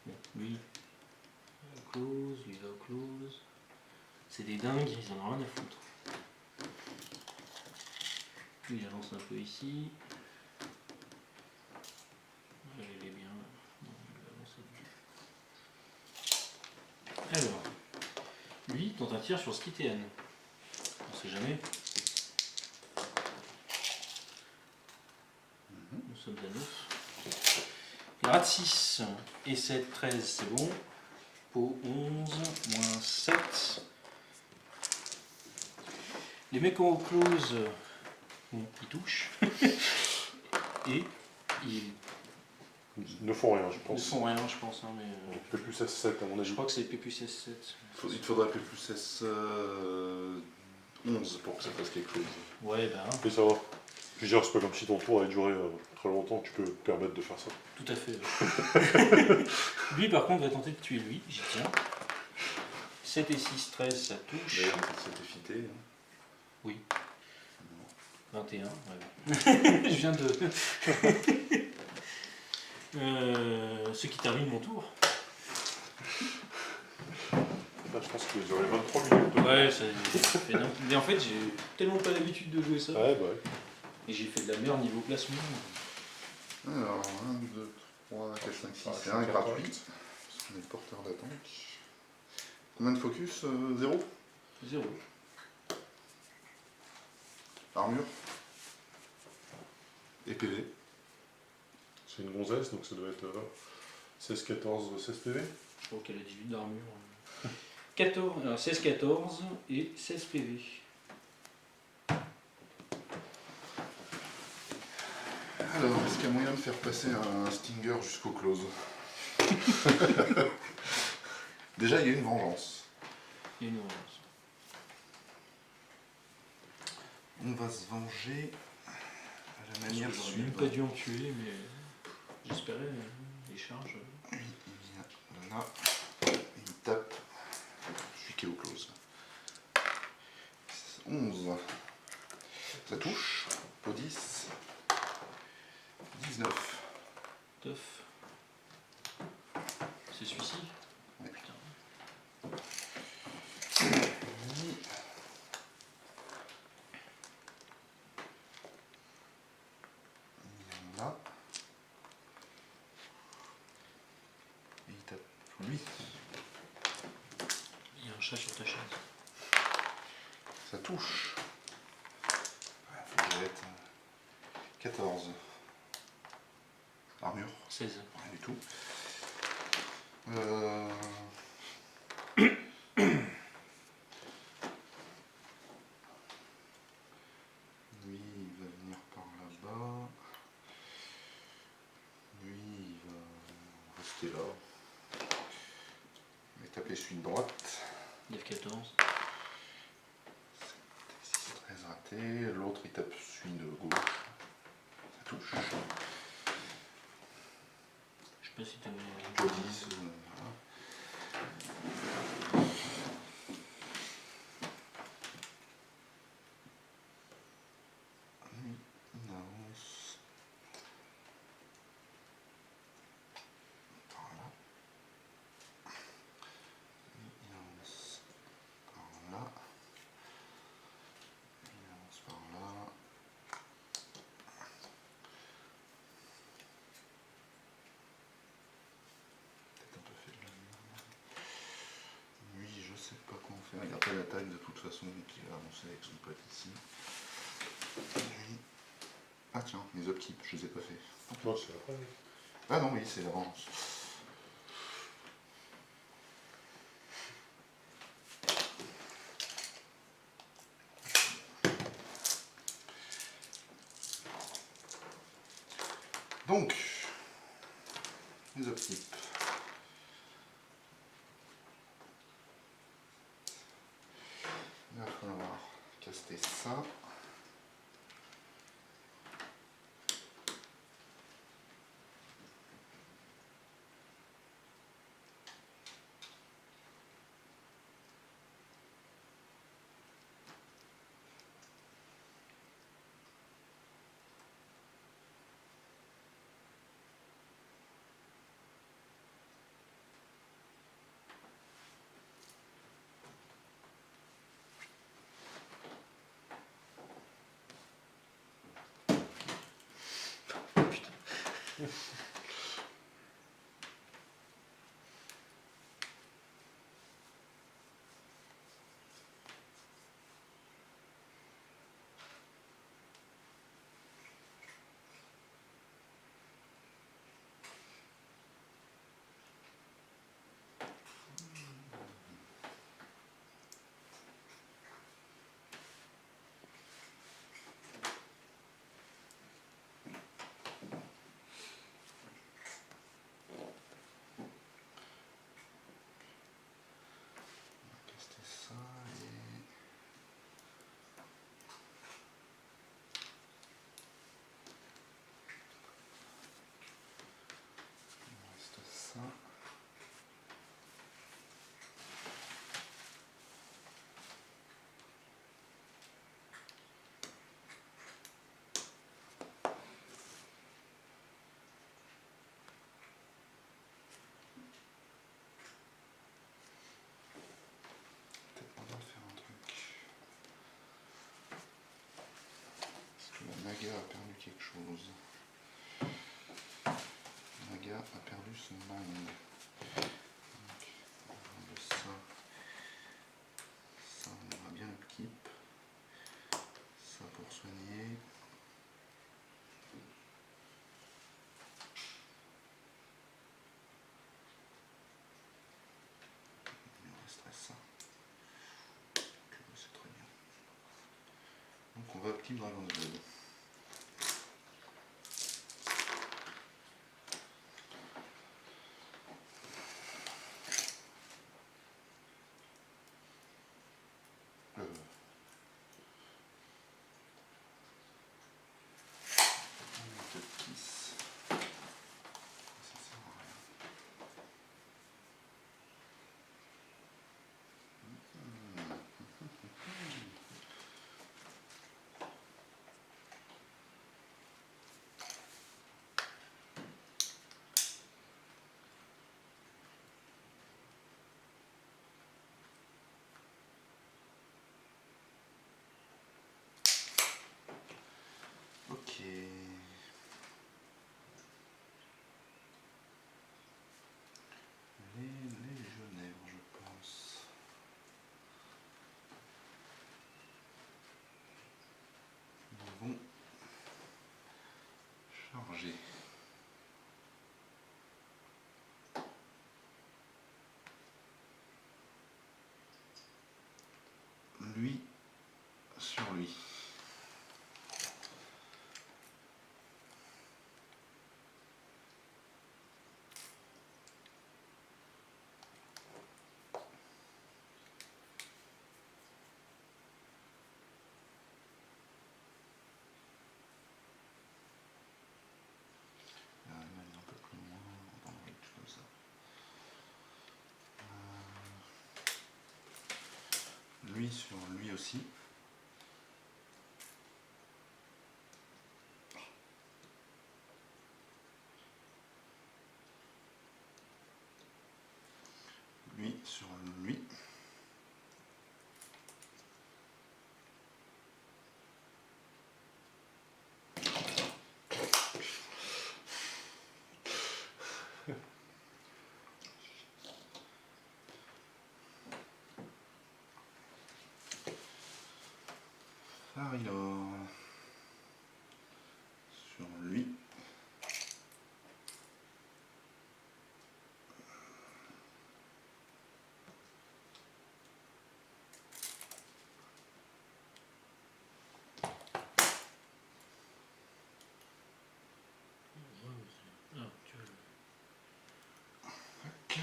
Bon, lui, close, lui va au close. C'est des dingues, ils en ont rien à foutre. Lui, j'avance un peu ici. Il est bien. Non, il va avancer. Alors, lui tente un tir sur Skitian. On sait jamais. Nous sommes à 9. Grade 6 et 7, 13, c'est bon. Peau 11, moins 7. Les mecs en close, bon, ils touchent. Et ils Ils ne font rien, je ne pense. font rien, je pense. Hein, mais, P plus S7 à mon je avis. crois que c'est P plus S7. Il te faudrait P plus S 11 pour que ça fasse quelque chose. Ouais, ben, Et ça va. Je veux dire, c'est pas comme si ton tour avait duré très longtemps, tu peux te permettre de faire ça. tout à fait. Lui, par contre, va tenter de tuer lui, j'y tiens. 7 et 6, 13, ça touche. D'ailleurs, c'est effité. Hein. Oui. 21, ouais. Je viens de... ce qui termine mon tour. Là, je pense que vous aurez 23 minutes. Ouais, ça fait n'importe- mais en fait, j'ai tellement pas l'habitude de jouer ça. Ouais, bah ouais. Et j'ai fait de la merde niveau placement. Alors, 1, 2, 3, 4, 5, 6, Ah, c'est un c'est gratuit. correct. Parce qu'on est porteur d'attente. Combien de focus 0. 0. Armure. Et PV. C'est une gonzesse, donc ça doit être 16, 14, 16 PV. Je crois qu'elle a 18 d'armure. 14, alors 16, 14 et 16 PV. Alors, est-ce qu'il y a moyen de faire passer un Stinger jusqu'au close? Déjà, il y a une vengeance. Il y a une avance. On va se venger à la manière J'aurais même suivante. pas dû en tuer, mais j'espérais les charges. Il vient là, il tape celui qui est au close. 11. Ça touche. Au 10. 19. Tough. C'est celui-ci? Ouais. Putain. Lui. Il vient là. Et il tape lui. Il y a un chat sur ta chaise. Ça touche. Ouais, faut que j'arrête. 14. Armure. 16. Rien du tout. Lui, il va venir par là-bas. Lui, il va rester là. Il va taper celui de droite. Dev 14. 6, 13 raté. L'autre, il tape celui de gauche. Ça touche. Je sais pas si t'as Au 10. Voilà. Lui, fait l'attaque de toute façon, donc il va avancer avec son pote ici. Lui... Ah tiens, les upkeep, je les ai pas fait. Non, c'est après. Ah non, oui, c'est la vengeance. Donc, les upkeep. Il va falloir caster ça. Caster ça et... Il reste ça. Peut-être qu'on va faire un truc. Est-ce que la Naga a perdu quelque chose? Naga a perdu son land. Donc, on va de ça. Ça, on aura bien upkeep. Ça pour soigner. Il nous resterait ça. Donc, c'est très bien. Donc on va upkeep Dragon's Blood. Ok. Les légionnaires, je pense. Ils vont charger. Lui sur lui. Il va aller un peu plus loin dans le reach comme ça. Lui sur lui aussi. Lui sur lui. Farilor. Sur lui. Ah, tu veux. Tac.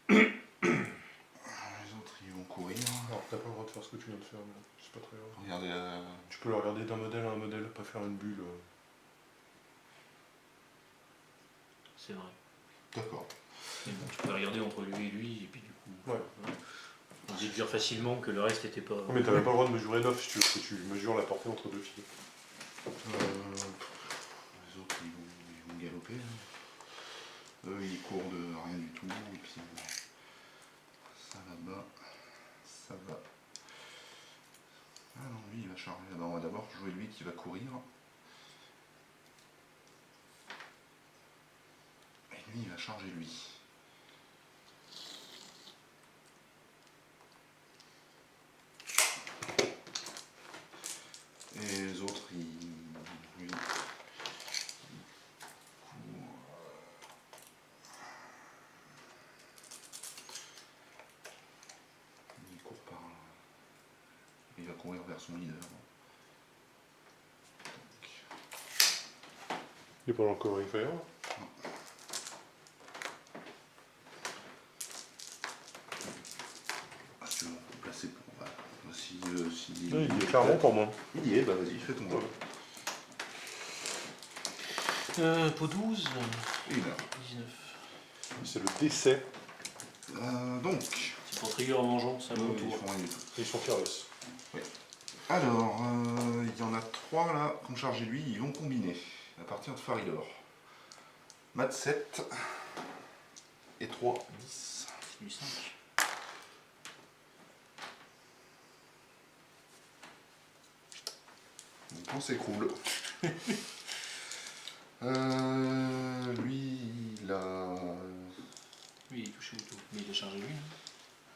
Les autres ils vont courir. Alors, t'as pas le droit de faire ce que tu viens de faire, mais c'est pas très grave. Regardez Tu peux le regarder d'un modèle à un modèle, pas faire une bulle. C'est vrai. D'accord. Mais bon, tu peux regarder entre lui, et puis du coup. Ouais. On déduire facilement que le reste n'était pas. Non, mais t'as même pas le droit de mesurer 9 si tu veux, parce que tu mesures la portée entre deux fils. Les autres ils vont galoper. Hein. Eux ils courent de rien du tout. Et puis ça là-bas, ça va. Ah non, lui il va charger. Alors, on va d'abord jouer lui qui va courir. Et lui il va charger lui. Et les autres ils. Lui, il court par là. Il va courir vers son leader. Il est pas dans le covering fire. Ah, si tu veux, on peut placer pour. Voilà. Si, Là, il est clairement pour moi. Il y est, bah vas-y, fais ton jeu. Pot 12, 1 heure. 19. C'est le décès. Donc, C'est pour trigger en vengeance à mon ils tour. font rien du tout. Ils sont careless. Alors, il y en a 3 là, qui ont chargé lui, ils vont combiner à partir de Farilor. Mat 7 et 3, 10. C'est du 5. Mon plan s'écroule. Lui, il a Lui, il est touché au tout. Mais il a chargé lui. Hein.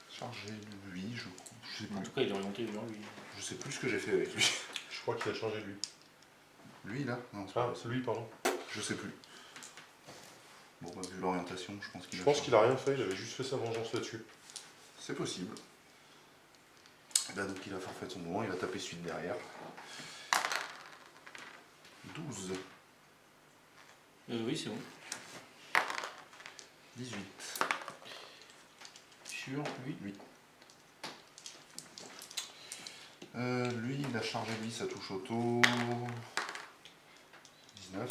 chargé lui, je crois. Je sais En plus. tout cas, il est orienté vers lui. Je sais plus ce que j'ai fait avec lui. Je crois qu'il a changé lui. Lui là? Non, c'est Ah, pas c'est lui, pardon. Je sais plus. Bon, bah, vu l'orientation, je pense qu'il Je a pense chargé. qu'il a rien fait, il avait juste fait sa vengeance là-dessus. C'est possible. Et là, donc il va faire fait son mouvement, il va taper suite derrière. 12, Oui, c'est bon. 18, Sur lui. 8. Lui, il a chargé lui, ça touche auto. 19.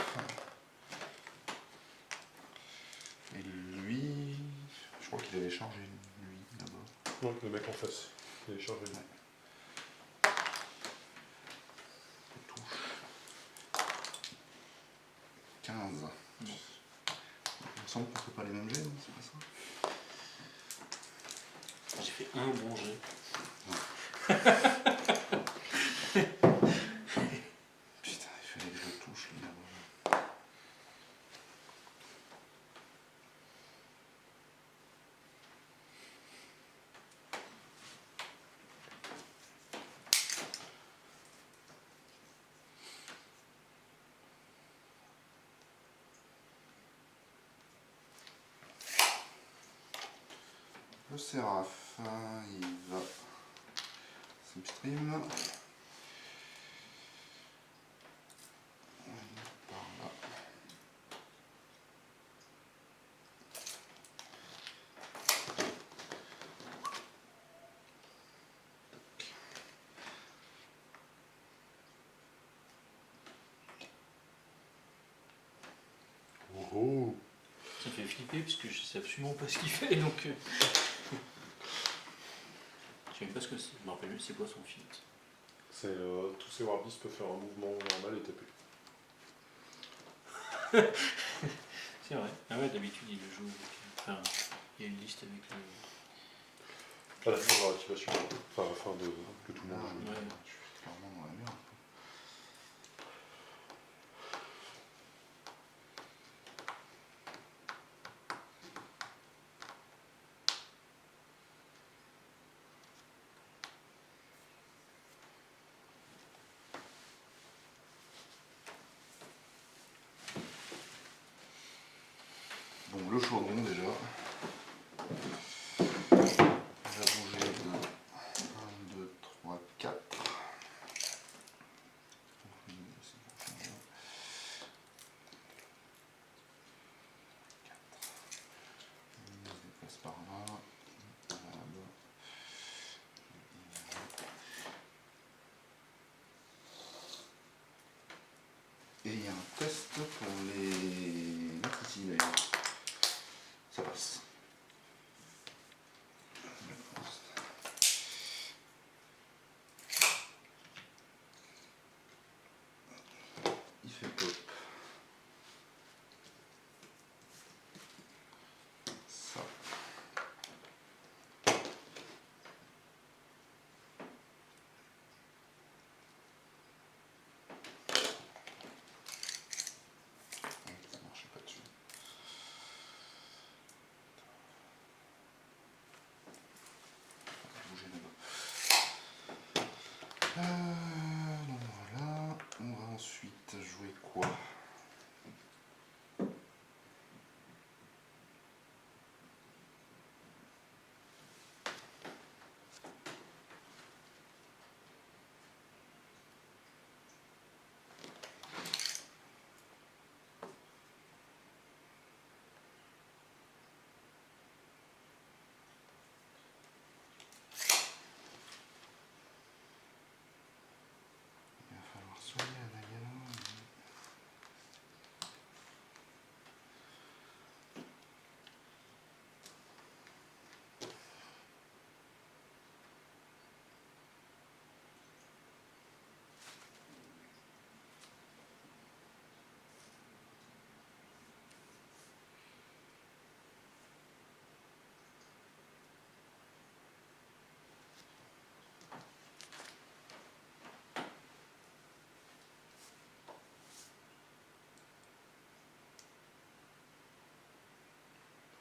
Et lui, je crois qu'il avait chargé lui là-bas. Non, le mec en face. Il a chargé lui. Touche. 15. Il me semble qu'on ne fait pas les mêmes jets, non? C'est pas ça? J'ai fait un bon jet. Putain, il fallait que je le touche lui là-bas. Le Séraph, il va substream. Par là. Oh oh. Ça me fait flipper parce que je sais absolument pas ce qu'il fait donc. Je sais même pas ce que c'est. Je me rappelle même c'est quoi son feat. C'est tous ces Warbeasts peuvent faire un mouvement normal et taper. C'est vrai. Ah ouais, d'habitude il le joue avec. Enfin, il y a une liste avec le. À la fin de la réactivation. Enfin, à la fin de que tout le monde joue. Ouais. Je suis clairement dans la merde. Bon, le chaudron déjà. On va bouger de 1, 2, 3, 4. On se déplace par là. Voilà. Et il y a un test pour les matricides d'ailleurs. Ça passe. Il fait pop. Ça. Ça marchait pas dessus. Bouger là-bas. Donc voilà. On va ensuite jouer quoi? Il va falloir soigner la Nagala.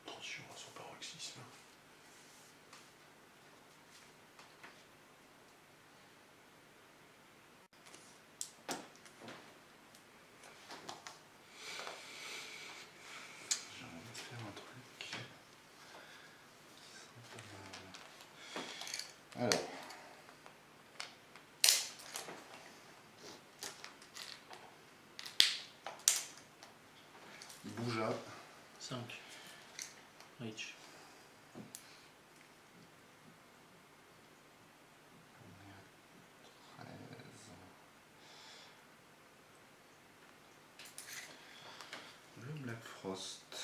Attention à son paroxysme. J'ai envie de faire un truc qui serait pas mal. Alors. Il bougea. 5. Reach. On est à 13. Le Black Frost.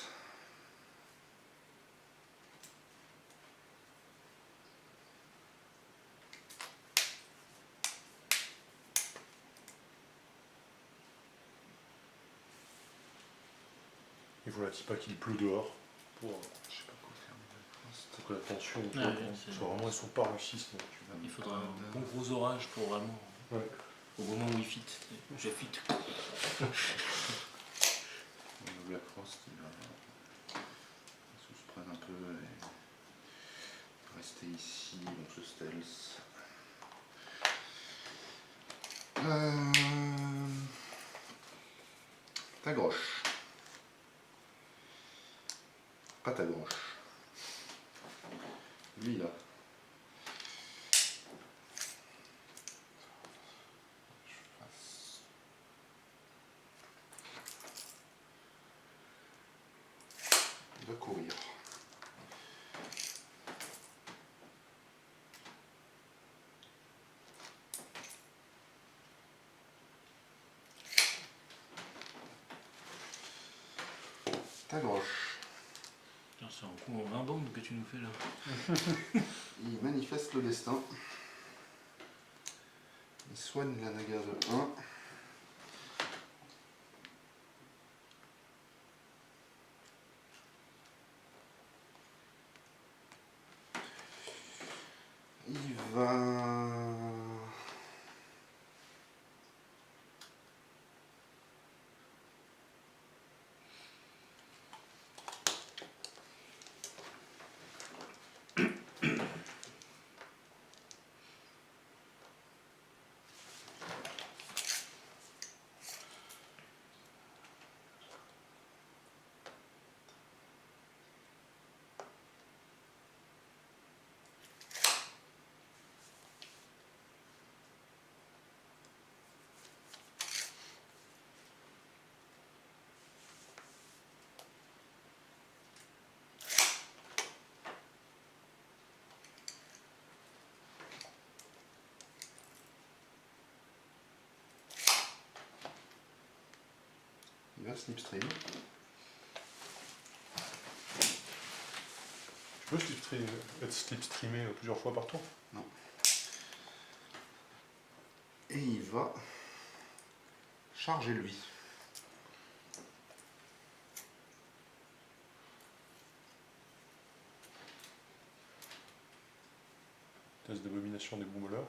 Il faut la pas qu'il pleut dehors pour Je sais pas quoi faire le Black Frost. que la tension Ah oui, c'est- soit vraiment à son paroxysme. Tu vas Il me faudra parler un de- bon gros orage pour vraiment. Ouais. Au moment où il fit. J'ai fit. Le Black Frost, il va se prendre un peu et rester ici, on se stealth. Ta groche. Pas ta groche. Lui là. Je fasse. Il va courir. Ta groche. Putain, c'est un coup en 20 bandes que tu nous fais là. Il manifeste le destin. Il soigne la naga de 1. Il va... slipstream. Tu peux être slipstreamé plusieurs fois par tour? Non. Et il va charger lui. Test d'abomination des broumeleurs.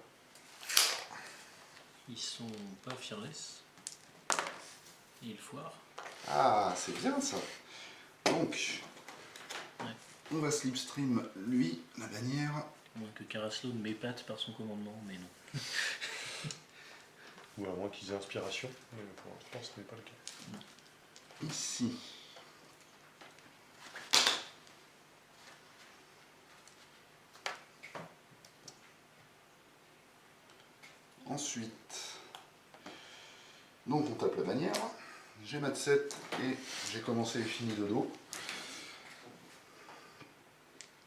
Ils sont pas fearless. Et ils foirent. Ah, c'est bien ça. Donc, Ouais. on va slipstream lui, la bannière. Moins que Caraslo ne m'épate par son commandement, mais non. Ou à moins qu'ils aient inspiration, mais pour l'instant ce n'est pas le cas. Ici. Ensuite, donc on tape la bannière. J'ai mat 7 et j'ai commencé et fini de dos.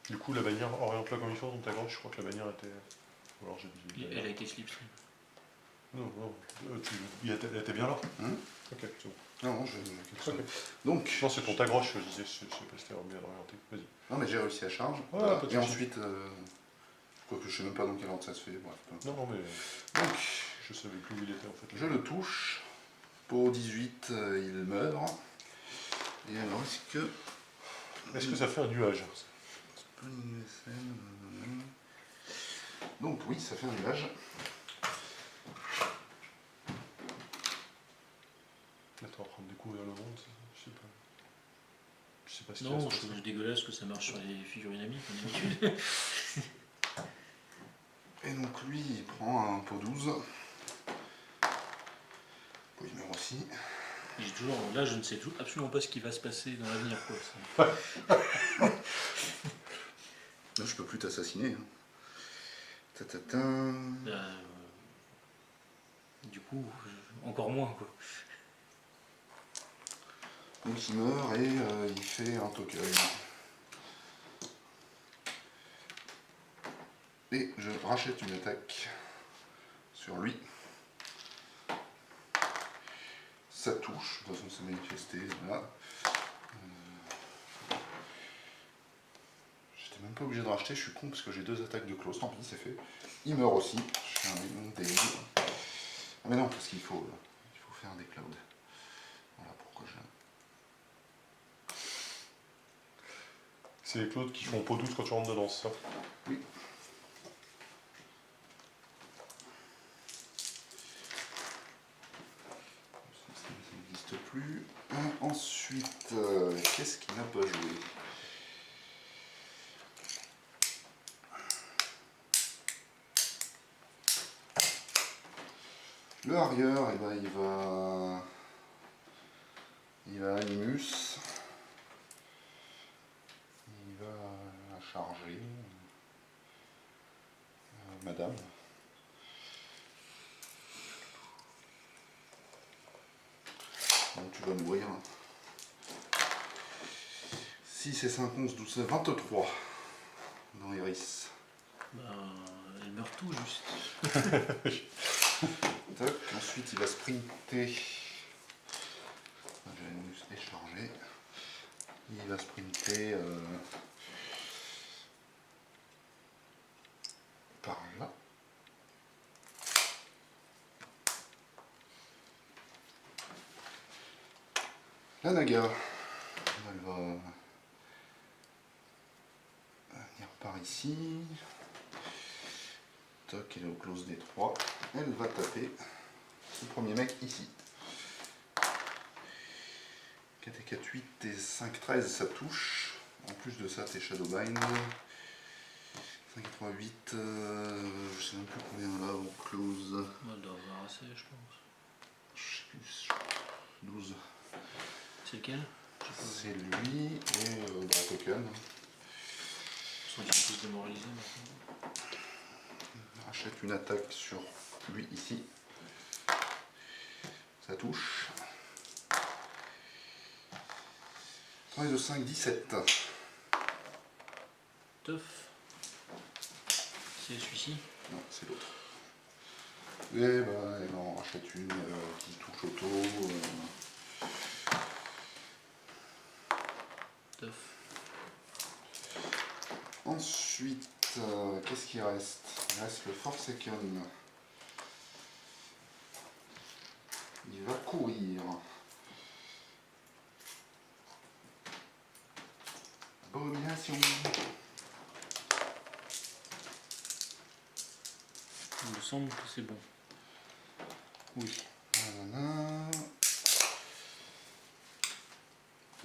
Du coup, la bannière, oriente-la comme il faut dans ta gauche. Je crois que la bannière était. Ou alors j'ai Elle a été slipstream. Non, non, elle était bien là. Ok, c'est bon. Non, je... Ok. Donc, Non, c'est pour ta groche, je disais, je sais pas si c'était bien orienté. Vas-y. non mais j'ai réussi à charge. Ouais, Voilà. pas de Et souci. ensuite, quoique je sais même pas dans quel ordre ça se fait. Bref. Non, non, mais Donc, je savais plus où il était en fait. je le touche. Pour 18, il meurt. Et alors, Est-ce que ça fait un nuage? Donc oui, ça fait un nuage. Là, t'es en train de découvrir le monde, je sais pas. Je sais pas ce qu'il Non, y a. je dégueulasse que ça marche sur les figurines amies, comme d'habitude. Et donc lui, il prend un pot 12. Bon, il meurt aussi. J'ai toujours, là, je ne sais absolument pas ce qui va se passer dans l'avenir, quoi. Là, je peux plus t'assassiner. Hein. Du coup, encore moins, quoi. Donc il meurt et il fait un token. Et je rachète une attaque sur lui. Ça touche, de toute façon c'est manifesté, voilà. J'étais même pas obligé de racheter, je suis con parce que j'ai 2 attaques de close, tant pis c'est fait. Il meurt aussi, je fais un dégât. Ah mais non, parce qu'il faut faire des clouds. Voilà pourquoi j'ai... C'est les clouds qui font peau douce quand tu rentres dedans, c'est ça? Oui. Ça n'existe plus. Ensuite, qu'est-ce qu'il n'a pas joué? Le arrière, eh ben, il va à Animus. Il va charger. Madame. Donc tu vas mourir. 6 et 5, 11, 12, 23 dans Iris. Ben, elle meurt tout juste. Tac. Ensuite il va sprinter. Janus est chargé. Il va sprinter par là. La Naga, elle va venir par ici. Toc, elle est au close des 3. Elle va taper ce premier mec ici. 4 et 4, 8 et 5, 13, ça touche. En plus de ça, t'es Shadowbind. 5 et 3, 8. Je sais même plus combien là au close. Elle doit avoir assez, je pense. Je sais plus. 12. C'est lequel? C'est lui et Token. Ils sont tous démoralisés maintenant. Rachète une attaque sur lui ici. Ça touche. 3 et 2, 5, 17. Tough. C'est celui-ci. Non, c'est l'autre. Et bah, on rachète une qui touche auto. stuff. Ensuite, qu'est-ce qui reste? Il reste le Forsaken. Il va courir. Abomination. Il me semble que c'est bon. Oui. Nanana.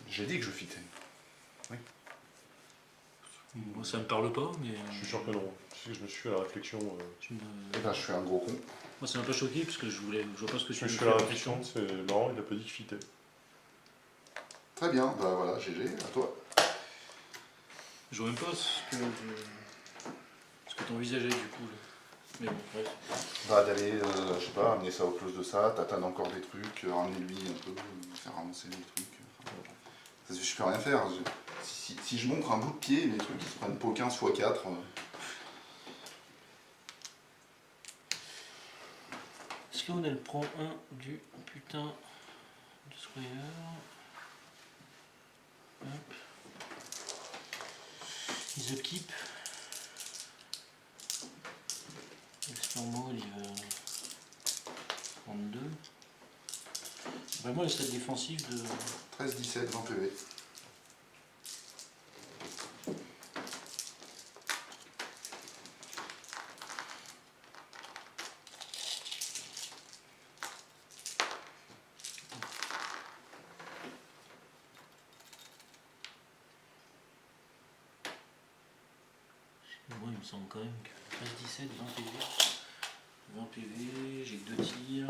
J'ai dit que je fitais. Moi, ça me parle pas, mais. Je suis sûr que non. Tu sais que je me suis fait la réflexion. Et ben, je suis un gros con. Moi, ça m'a pas choqué parce que je vois pas ce que tu Je me suis veux fait la faire. réflexion, c'est marrant, il a pas dit qu'il fitait. Très bien, bah voilà, GG, à toi. Je vois même pas ce que t'envisageais du coup. Là. Mais bon, bref. Bah d'aller, je sais pas, amener ça au close de ça, tatane encore des trucs, ramener lui un peu, faire avancer les trucs. Enfin, je peux rien faire. Si je montre un bout de pied, les trucs ils se prennent pas 15 x 4. Est-ce qu'on elle prend un du putain de Squire? Hop. Ils upkeep. Explore il va prendre 2. Vraiment les stats défensifs de. 13-17, 20 PV. Moi il me semble quand même que 13-17, 20 PV. 20 PV, j'ai que 2 tirs.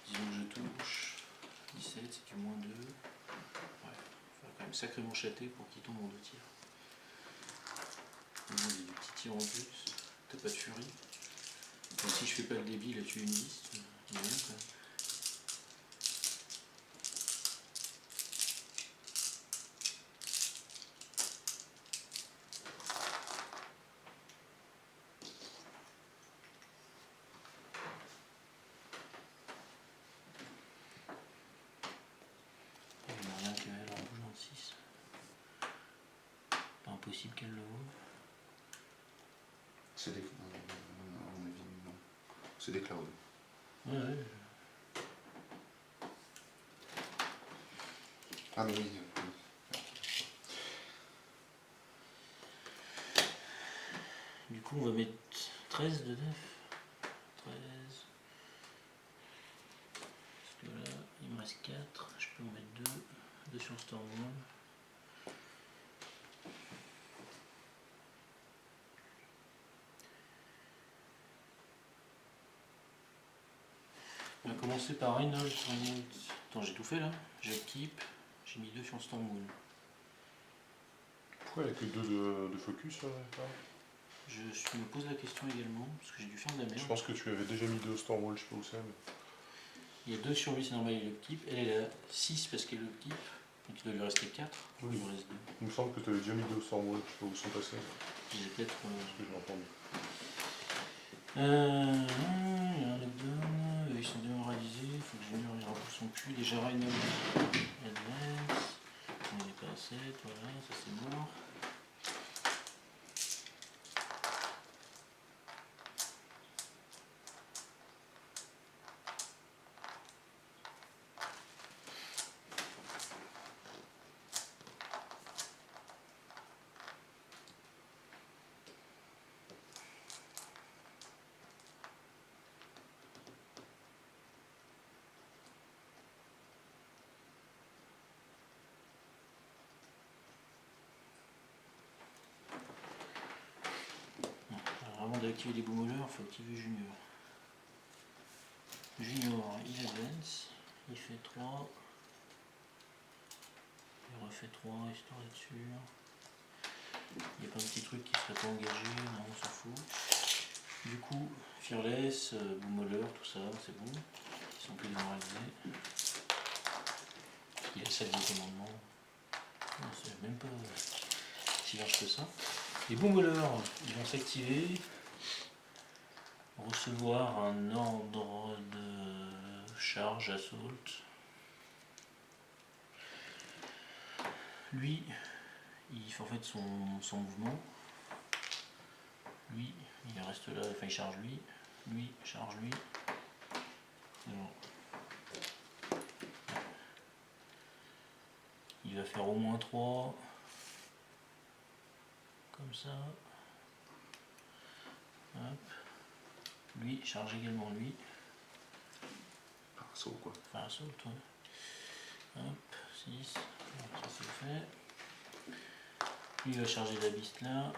Disons que je touche. 17, c'est du moins 2. Ouais, il va quand même sacrément chater pour qu'il tombe en 2 tirs. Bon, il y a des petits tirs en plus. T'as pas de furie. Donc si je fais pas le débit, là tu es une 10. Il y a rien quand même. Il n'y a rien qu'elle en bougeant de 6. Pas impossible qu'elle le vaut. C'est des. À mon avis, non. C'est des clouds. Ouais. Ah, mais oui. Du coup on va mettre 13 de def. 13. Parce que là il me reste 4. Je peux en mettre 2. 2 sur Stormwall. On va commencer par Reynolds. Attends, j'ai tout fait là. J'active. J'ai mis 2 sur Stormwall. Pourquoi il n'y a que 2 de focus là? Je me pose la question également, parce que j'ai dû faire de la Je merde. pense que tu avais déjà mis 2 au Stormwall, je sais pas où c'est. Mais... Il y a 2 sur lui, c'est normal, il est upkeep. Elle est là 6 parce qu'elle est upkeep. Donc il doit lui rester 4. Oui. Il me reste 2. Il me semble que tu avais déjà mis 2 au Stormwall, je sais pas où ils sont passés. Il y a peut-être. Parce que je l'ai entendu. Il y a un lockdown. Ils sont démoralisés. Il faut que Junior il repousse son cul. Déjà Reynolds. Advance. On n'est pas à 7. Voilà, ça c'est mort. Avant d'activer les boomereurs, il faut activer Junior. Junior, il advance, il fait 3. Il refait 3, histoire d'être sûr. Il y a pas de petits trucs qui seraient pas engagés, non, on s'en fout. Du coup, Fearless, boomer, tout ça, c'est bon. Ils sont plus démoralisés. Il y a le sac de commandement. Non, c'est même pas si large que ça. Les boomers, ils vont s'activer. Recevoir un ordre de charge assault. Lui, il fait en fait son mouvement. Lui, il reste là, enfin il charge lui. Lui, charge lui. Alors, il va faire au moins 3. Comme ça. Hop. Lui, charge également lui. Par un saut quoi. Enfin, un saut, toi. Hop, 6. Ça c'est fait. Lui, il va charger la biste là.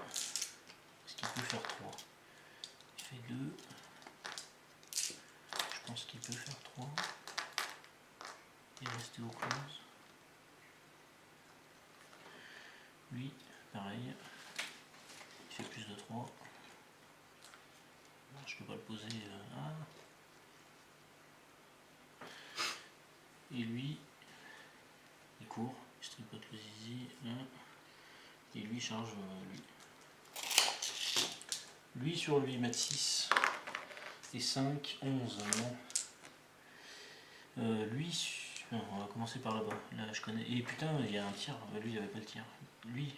Est-ce qu'il peut faire 3? Il fait 2. Je pense qu'il peut faire 3. Et rester au close. Lui, pareil. Il fait plus de 3. Non, je peux pas le poser. Et lui, il court, il se tripote le zizi. Et lui charge lui. Lui sur lui, mettre 6 et 5, 11. Non. Non, on va commencer par là-bas. Là, je connais. Et putain, il y a un tir. Lui, il avait pas le tir. Lui,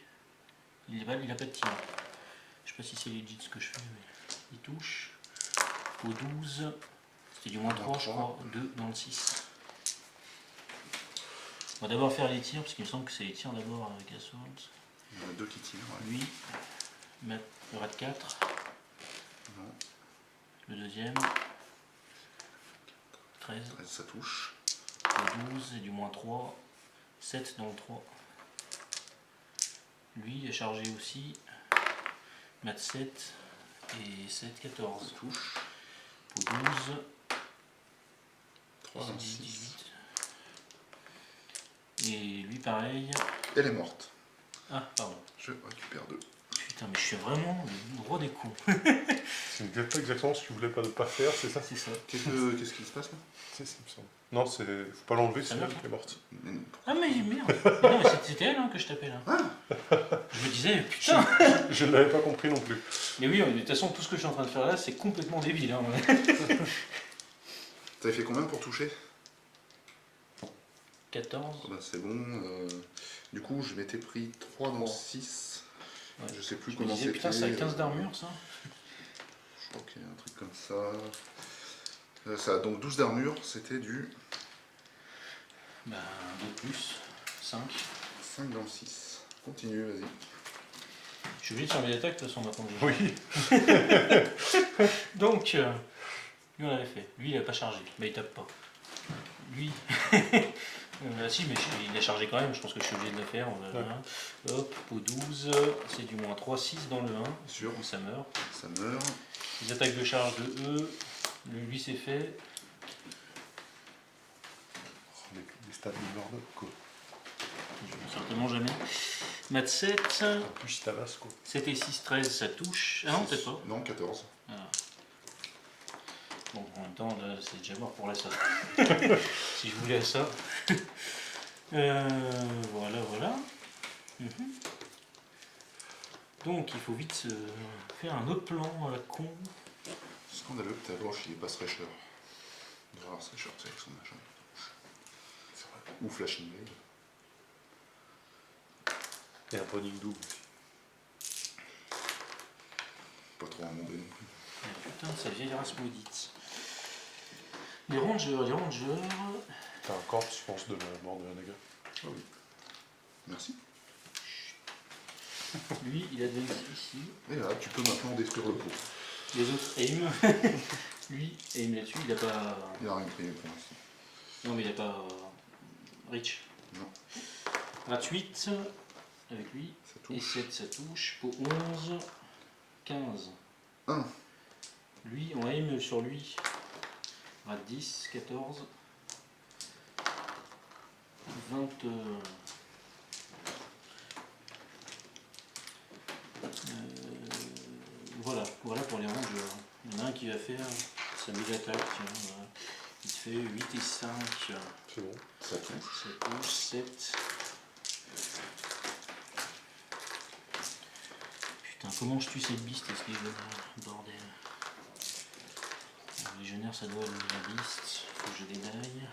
il a pas de tir. Je sais pas si c'est legit ce que je fais, mais il touche. Au 12, c'était du moins 3, je crois. 2 dans le 6. On va d'abord faire les tirs, parce qu'il me semble que c'est les tirs d'abord avec Assault. Il y en a 2 qui tirent. Ouais. Lui, le rat 4. Non. Le deuxième. 13. 13, ça touche. Le 12 et du moins 3. 7 dans le 3. Lui, il est chargé aussi. Mat 7 et 7, 14. Ça touche. Au 12. 3 dans 6. 18. Et lui, pareil. Elle est morte. Ah, pardon. Je récupère 2. Putain, mais je suis vraiment le gros des cons. C'est pas exactement ce que tu voulais pas faire, c'est ça? C'est ça. Qu'est-ce qui se passe là? C'est ça, il me semble. Non, faut pas l'enlever, c'est meurt, elle qui est morte. Ah, mais merde. Non, mais c'était elle hein, que je tapais là. Je me disais, putain. Je ne l'avais pas compris non plus. Mais oui, de toute façon, tout ce que je suis en train de faire là, c'est complètement débile. Hein. T'avais fait combien pour toucher? 14. Oh bah, c'est bon. Du coup, je m'étais pris 3 dans 6. Ouais. Je sais plus Je me comment disais, c'était. putain, ça a 15 d'armure ça. Je crois qu'il y a un truc comme ça. Ça a donc 12 d'armure, c'était du Bah, 2 plus, 5. 5 dans 6. Continue, vas-y. Je suis obligé de faire mes attaques de toute façon maintenant. Oui. Donc, lui on l'avait fait. Lui il a pas chargé, mais il tape pas. Lui, si, mais il a chargé quand même, je pense que je suis obligé de le faire. Hop, au 12, c'est du moins 3, 6 dans le 1. Sûr. Donc ça meurt. Ça meurt. Les attaques de charge de E, lui c'est fait. Les stats de Murdoch, quoi. Certainement jamais. Mat 7, En plus, il tabasse, quoi. 7 et 6, 13, ça touche. Ah non, peut-être pas. Non, 14. Ah. Bon, en même temps, là, c'est déjà mort pour la ça. Si je voulais ça. Voilà, voilà. Donc, il faut vite faire un autre plan à la con. Scandaleux que ta blanche, il est pas Thresher. On devrait avoir Thresher, c'est avec son machin. C'est vrai. Ou Flashing Blade. Et un Running Doom aussi. Pas trop un monde non plus. Ah, putain, sa vieille race maudite. Les rangers. T'as un corps, je pense, de la mort de Hanaga. Ah oui. Merci. Lui, il a des ici. Et là, tu peux maintenant détruire le pot. Les autres aim. Lui, aim là-dessus, il a pas. Il a rien pris pour l'instant. Non, mais il a pas. Reach. Non. Gratuite. Avec lui. Ça Et touche. 7, ça touche. Pour 11. 15. 1. Lui, on aim sur lui. À 10, 14. 20. Voilà pour les rangers. Il y en a un qui va faire sa méga attaque. Voilà. Il fait 8 et 5. C'est bon. Ça touche. Ça touche 7. Putain, comment je tue cette biste? Est-ce que bordel. Le légionnaire, ça doit aller la biste. Faut que je dédaille.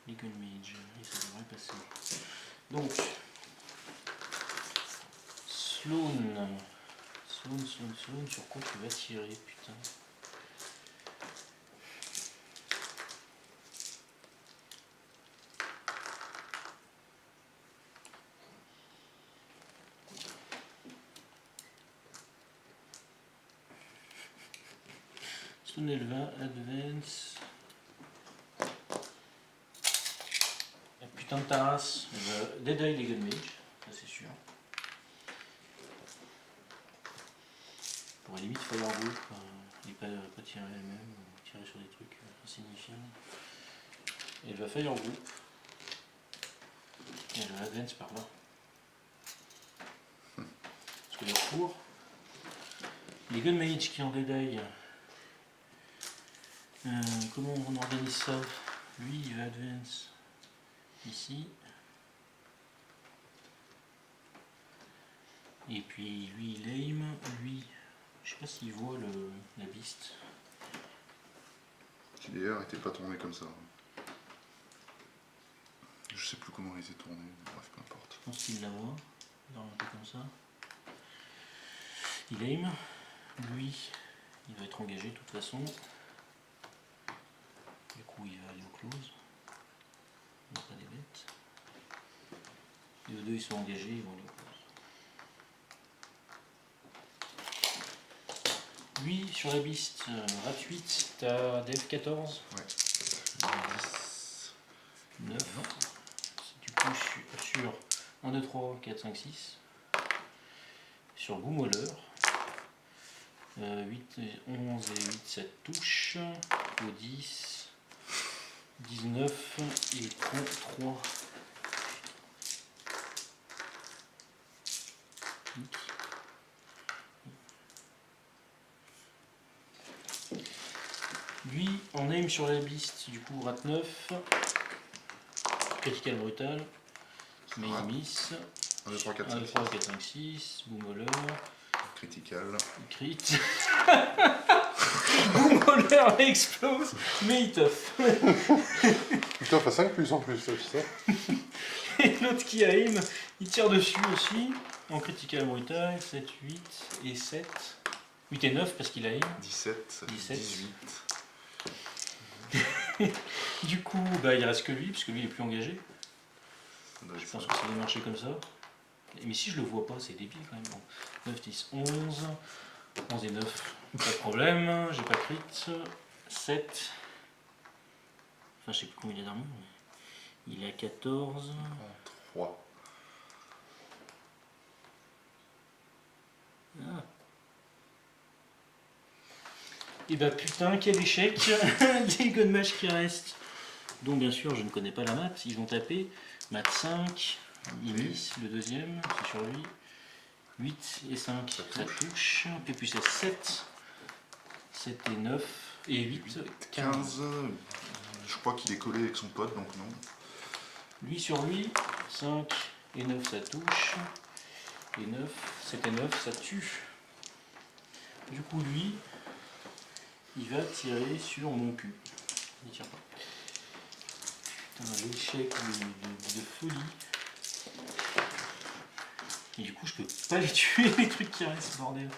Legal Mage. Et ça devrait passer. Donc, Sloan. Sloan, sur quoi tu vas tirer, putain. Sloan Elva, Advance. La putain de ta race, Dead Eye les Gunmage, ça c'est sûr. Pour la limite, Fire Group, et pas tirer elle-même, ou tirer sur des trucs insignifiants. Et elle va Fire Group. Et elle va Advance par là. Parce que les recours, les Gunmage qui ont Dead Eye, comment on organise ça? Lui il va Advance ici. Et puis lui il aim, lui, je sais pas s'il voit la beast. Qui d'ailleurs était pas tourné comme ça. Je sais plus comment il était tourné, bref, peu importe. Je pense qu'il la voit, il un peu comme ça. Il aim, lui il va être engagé de toute façon. Du coup il va aller au close. Il n'y a pas des bêtes. Les deux ils sont engagés, ils vont aller au close. Lui, sur la beast, rat 8, t'as dev 14. Ouais. 9. Du coup, sur 1, 2, 3, 4, 5, 6. Sur Boomholler. 8, 11 et 8, ça touche. Au 10, 19 et 33. Lui, on aim sur la beast, du coup, rat 9. Critical brutal. Mais il miss. 1, 2, 3, 4, 1, 2, 5, 3, 4, 5, 6. Boomholler. critical. Il crit. Boomholler explose, mais il toffe. Putain, fait 5 plus en plus, ça, putain. Et l'autre qui aim, il tire dessus aussi. En critical brutal, 7, 8 et 7. 8 et 9 parce qu'il a aim. 17, ça fait 17. 18. Du coup, bah, il reste que lui, parce que lui il est plus engagé. Là, Je pense que ça doit marcher comme ça. Mais si je le vois pas, c'est débile quand même. Bon. 9, 10, 11. 11 et 9, pas de problème. J'ai pas crit. 7. Enfin, je sais plus combien il a d'armure. Mais il est à 14. 3. Ah. Et bah putain, quel échec. Les gunmash qui restent. Donc bien sûr, je ne connais pas la map. Ils vont taper. Mat 5. Il miss, le deuxième, c'est sur lui. 8 et 5, ça touche. P plus 7. 7 et 9. Et 8, 15. Je crois qu'il est collé avec son pote, donc non. Lui sur lui. 5 et 9, ça touche. Et 9, 7 et 9, ça tue. Du coup, lui, il va tirer sur mon cul. Il tire pas. Putain, l'échec de folie. Et du coup, je peux pas les tuer, les trucs qui restent, bordel.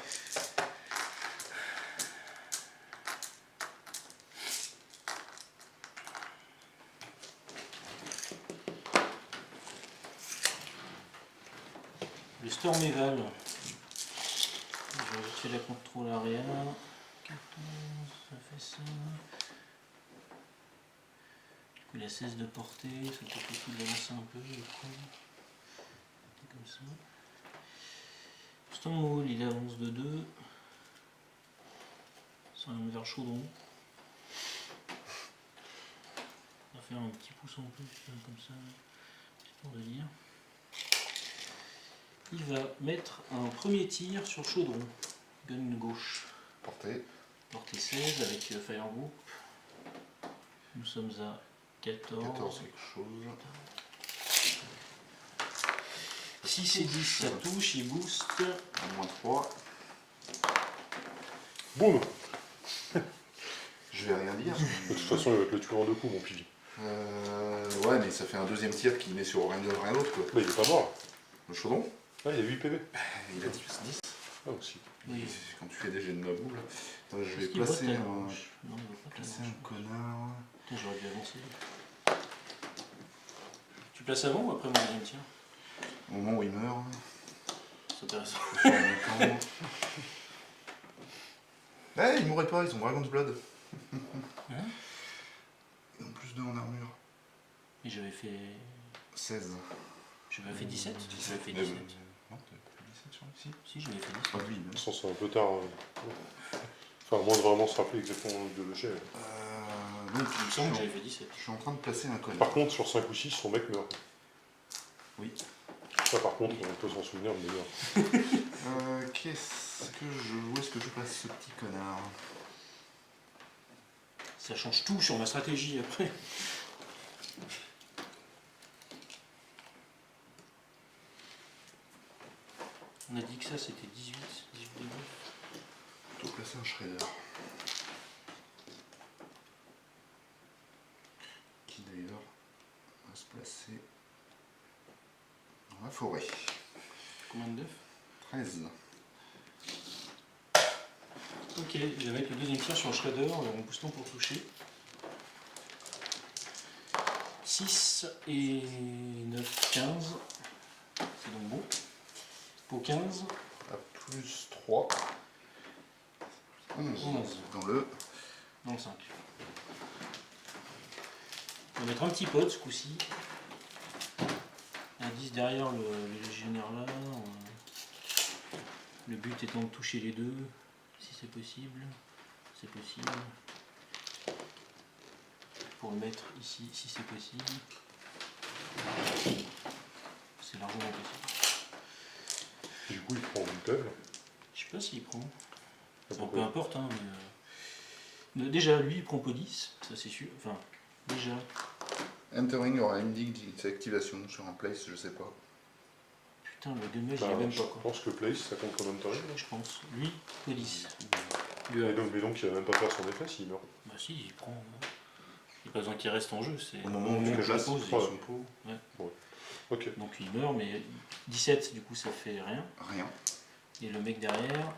Le Stormeval. Je vais ajouter la contrôle area. 14, ça fait ça. Du coup, il a 16 de portée, ça peut peut-être de l'avancer un peu, je crois. Comme ça. Stonewall, il avance de 2. Ça va vers Chaudron. On va faire un petit pouce en plus, comme ça, pour le dire. Il va mettre un premier tir sur Chaudron. Gun gauche. Portée. Portée 16 avec Fire Group. Nous sommes à 14. 14 quelque chose. 6 et 10, ça touche, il booste. Moins 3. Boum. Je vais rien dire. De toute façon, il va te le tuer en 2 coups, mon pivi. Ouais, mais ça fait un deuxième tir qui met sur rien d'autre, quoi. Mais il est pas mort. Le chaudron? Ah, il y a 8 PV. Il a 10. Ah, aussi. Oui. Quand tu fais des jets de ma boule. Je vais Est-ce qu'il voit placer ta un, gauche? Non, il voit pas ta placer gauche. un connard. Putain, j'aurais dû avancer. Tu places avant ou après mon deuxième tir? Au moment où il meurt. C'est intéressant. Je suis en même temps. Eh, ils mourraient pas, ils ont Dragon's Blood. Hein? Ils ont plus 2 en armure. Et j'avais fait. 16. J'avais fait 17? J'avais fait Mais, 17. non, t'avais fait 17 sur le site. Si, j'avais fait 17. Ah oui, De toute façon, c'est un peu tard. Enfin, à moins de vraiment se rappeler exactement de le jet. Donc, Il me semble que j'avais fait 17. je suis en train de placer un connard. Par contre, sur 5 ou 6, son mec meurt. Oui. Ça, par contre, on peut s'en souvenir, mais meurt. Où est-ce que je place ce petit connard? Ça change tout sur ma stratégie après. On a dit que ça c'était 18 dégâts. Plutôt placer un shredder. Qui d'ailleurs va se placer dans la forêt. Combien de 9? 13. Ok, je vais mettre le deuxième tir sur le shredder en boostant pour toucher. 6 et 9, 15. C'est donc bon. Pour 15. À plus 3. 11. 11. Dans le. Dans le 5. On va mettre un petit pot ce coup-ci. Un 10 derrière le légionnaire là. Le but étant de toucher les deux, si c'est possible. C'est possible. Pour le mettre ici, si c'est possible. C'est largement possible. Du coup, il prend une table. Je sais pas s'il prend. Ah, Enfin, pourquoi peu importe, hein, mais déjà lui il prend pas 10, ça c'est sûr. Enfin, déjà. Entering aura ending ses activations sur un place, je sais pas. Putain, le damage Bah, il est même je pas quoi. pense que Place, ça compte comme entering. Je pense. Lui, pas 10. Mais donc, il va même pas faire son effet s'il meurt. Bah si, il prend. Il n'y a pas besoin qu'il reste en jeu. C'est Au moment où tu je le places, pose, tu il prends se le pose. Ouais. Ok. Donc il meurt, mais 17 du coup ça fait rien. Rien. Et le mec derrière,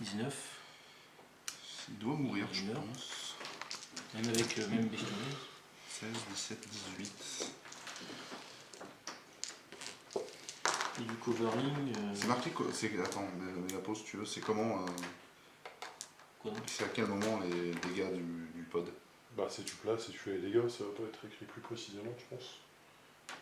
19, Il doit mourir, Il je meurt. pense. même avec même bestioneuse. 16, 17, 18. Et du covering. C'est marqué quoi? Attends, mais la pause, si tu veux, c'est comment. Quoi donc C'est à quel moment les dégâts du pod? Bah, si tu places et tu fais les dégâts, ça va pas être écrit plus précisément, je pense.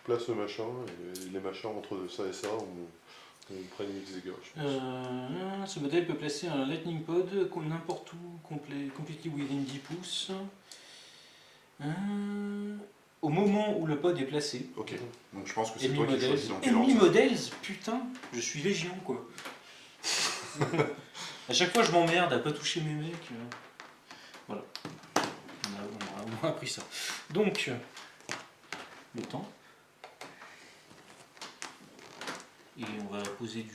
Place le machin, et les machins entre ça et ça, on prenne X dégâts, je pense. Ce modèle peut placer un lightning pod n'importe où, completely within 10 pouces. Au moment où le pod est placé. Ok, donc je pense que c'est Enemy toi qui models. choisis dans quel Enemy ordre. models, putain, je suis légion quoi. À chaque fois je m'emmerde à pas toucher mes mecs. Voilà. On a appris ça. Donc, le temps. Et on va poser du.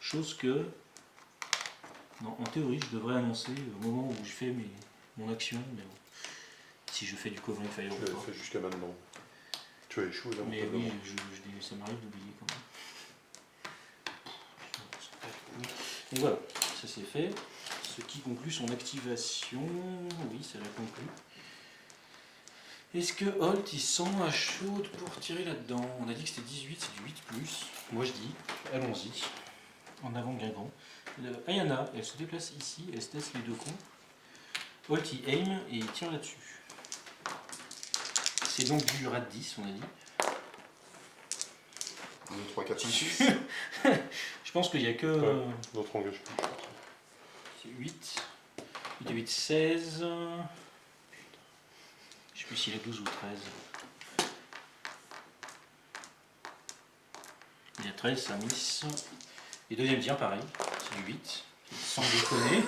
Chose que. Non, en théorie, je devrais annoncer au moment où je fais mon action, mais bon. Si je fais du covering fire Tu ou l'avais pas. fait jusqu'à maintenant. Tu as échoué là, Mais mon oui, pote, ça m'arrive d'oublier quand même. Donc voilà, ça c'est fait. Ce qui conclut son activation. Oui, ça l'a conclu. Est-ce que Holt il sent à chaude pour tirer là-dedans? On a dit que c'était 18, c'est du 8+. Moi je dis, allons-y. En avant Guingamp. Ayana, elle se déplace ici, elle se teste les deux cons. Holt il aim et il tire là-dessus. C'est donc du rat 10, on a dit. 1, 2, 3, 4, 5, 6. Je pense qu'il n'y a que. Ouais. Notre engage plus, je pense. C'est 8. 8 et 8, 16. Je sais plus s'il est 12 ou 13. Il y a 13, ça miss. Et deuxième tir, pareil. C'est du 8. Sans déconner.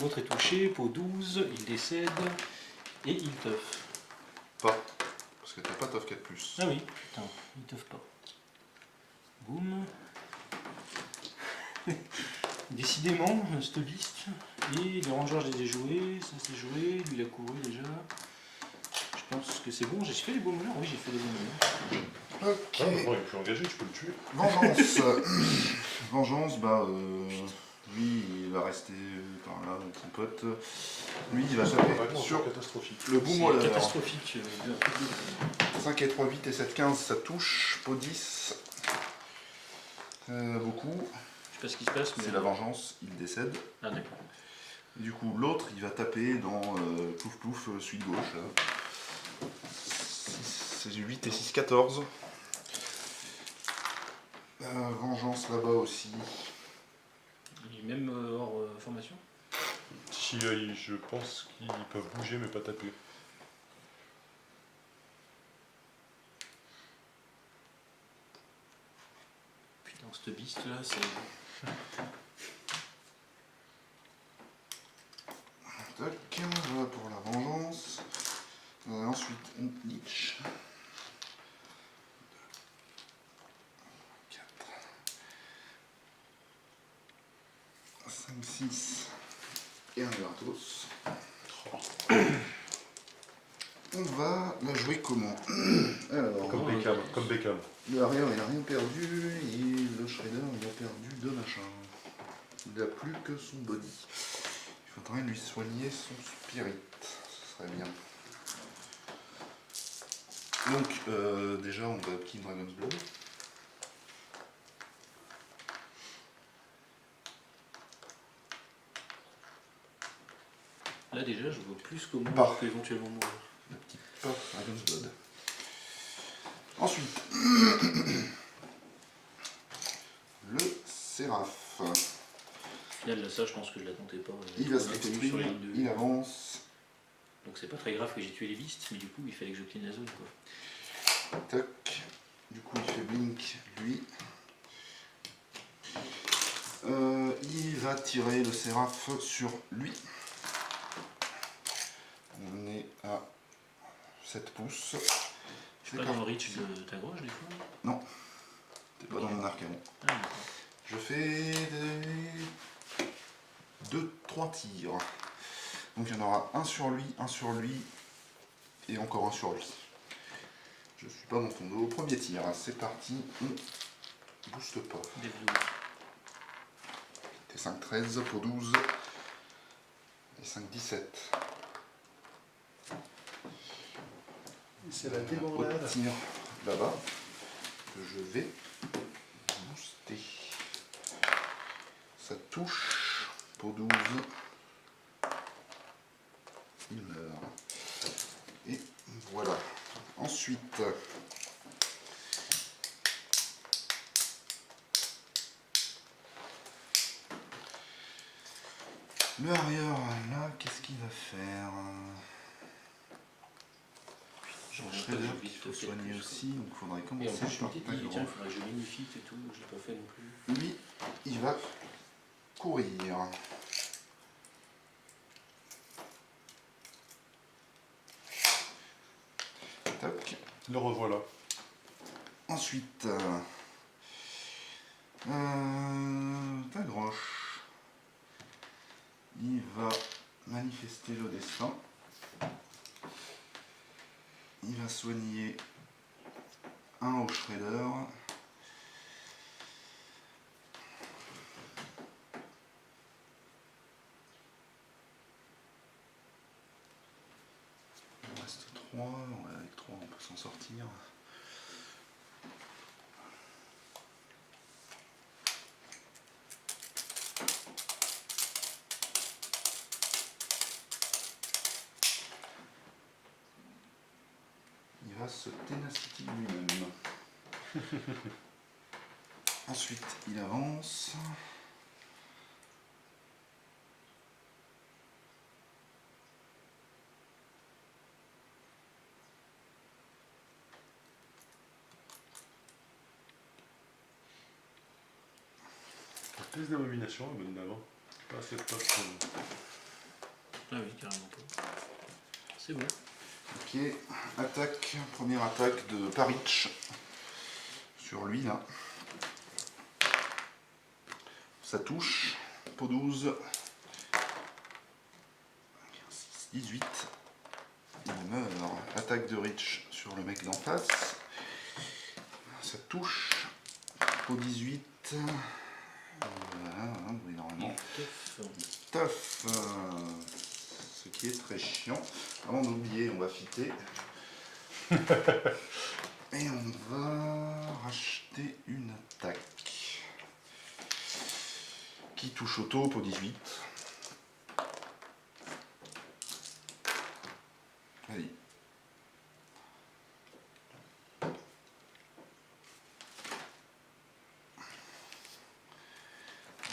L'autre est touché, peau 12. Il décède. Et il teuf. Pas. Parce que t'as pas TOF 4. Ah oui, putain, il teuf pas. Boum. Décidément, cette liste. Et les rangers, je les ai joués. Ça c'est joué. Lui, il a couru déjà. Je Je pense que c'est bon. J'ai fait les beaux moulins. Oui, j'ai fait les beaux moulins. Ok. Ah, maintenant il est plus engagé, tu peux le tuer. Vengeance. Vengeance, bah, lui, il va rester par là avec son pote. Lui, il va taper Vraiment sur catastrophique. le C'est boumoleur. catastrophique. 5 et 3, 8 et 7, 15, ça touche. Pot 10. Beaucoup. Je sais pas ce qui se passe, mais. C'est la vengeance, il décède. Ah, d'accord. Et du coup, l'autre, il va taper dans plouf plouf, celui de gauche. Là. C'est 8 et 6, 14. Vengeance là-bas aussi. Il est même hors formation. Si, je pense qu'ils peuvent bouger mais pas taper. Putain, cette beast là, c'est. Tac, voilà pour la vengeance. Ensuite, on glitch. 4, 5, 6 et un Gratos. On va la jouer comment? Alors, Comme Beckham, comme Beckham. le arrière il n'a rien perdu et le Shredder il a perdu 2 machins. Il n'a plus que son body. Il faudrait lui soigner son spirit, ce serait bien. Donc déjà on va upkeep Dragon's Blood. Là déjà, je vois plus comment Bah. je peux éventuellement mourir. La petite pop Dragon's Blood. Ensuite, le Séraph. Au final, là, ça, je pense que je la comptais pas. Il va se On a connu sur la l'exprime, ligne de- il avance. Donc c'est pas très grave que j'ai tué les beasts, mais du coup, il fallait que je clean la zone, quoi. Tac. Du coup il fait blink lui. Il va tirer le Séraph sur lui. On est à 7 pouces. Je suis pas dans le reach de ta groge, des fois. Non, t'es pas dans mon arcanon. Ah, d'accord. Je fais 2-3 tirs. Donc il y en aura un sur lui et encore un sur lui. Je suis pas dans ton dos. Premier tir, c'est parti. On booste pas. Dev 12. T'es 5-13 pour 12 et 5-17. C'est la Autre tir là-bas que je vais booster. Ça touche pour 12. Il meurt. Et voilà. Ensuite, le arrière là, qu'est-ce qu'il va faire? J'en Shredder qu'il faut soigner aussi, donc il faudrait Et en commencer plus, je par m'étais ta dit, tiens, il grosse. faudrait que je magnifie et tout, j'ai pas fait non plus. Lui, il va courir. Tac. Le revoilà. Ensuite, ta groche. Il va manifester le destin. Il va soigner un au Shredder. Il en reste 3. Ouais, avec 3 on peut s'en sortir. Il va se ténacity lui-même. Ensuite, il avance. Plus d'abomination, bonne dame. Pas assez top. Ah oui, carrément pas. C'est bon. Ok, attaque, première attaque de Parich sur lui là. Ça touche, pour 12, 18, il meurt. Attaque de Reach sur le mec d'en face. Ça touche. Au 18. Voilà, énormément. Tough. Ce qui est très chiant. Avant d'oublier, on va fitter. Et on va racheter une attaque. Qui touche au taupe au 18. Allez.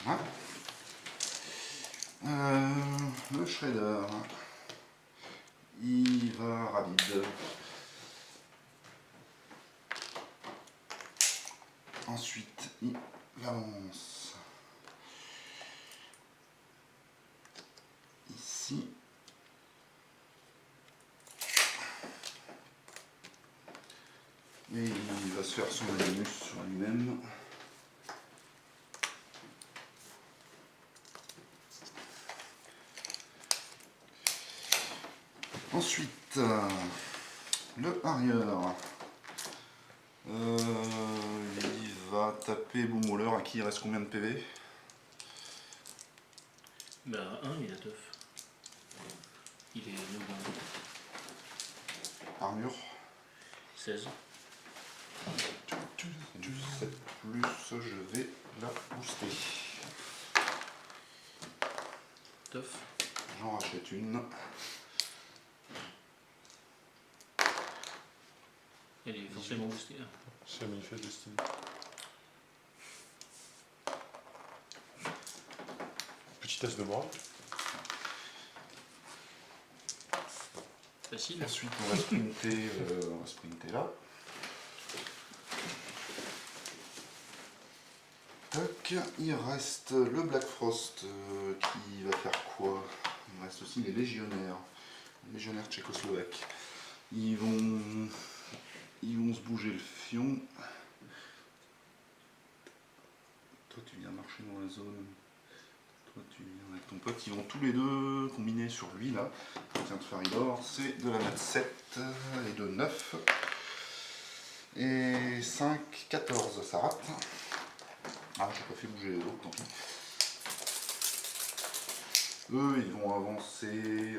Voilà. Le Shredder, il va rapide. Ensuite, il avance ici. Et il va se faire son Animus sur lui-même. Ensuite, le Harrier. Il va taper Boomhauler. À qui il reste combien de PV? Bah 1, il a teuf. Il est 9 Armure. 16. 17 plus, je vais la booster. Teuf. J'en rachète une. Elle est forcément boostée. C'est un manifeste destiné. Petit test de morale. Facile. Ensuite, on va sprinter là. Tac, il reste le Black Frost qui va faire quoi? Il reste aussi les légionnaires tchécoslovaques. Ils vont se bouger le fion. Toi tu viens marcher dans la zone. Toi tu viens avec ton pote. Ils vont tous les deux combiner sur lui là. Tiens de Faridor, c'est de la mettre 7 et de 9. Et 5, 14, ça rate. Ah, j'ai pas fait bouger les autres, tant pis. Eux, ils vont avancer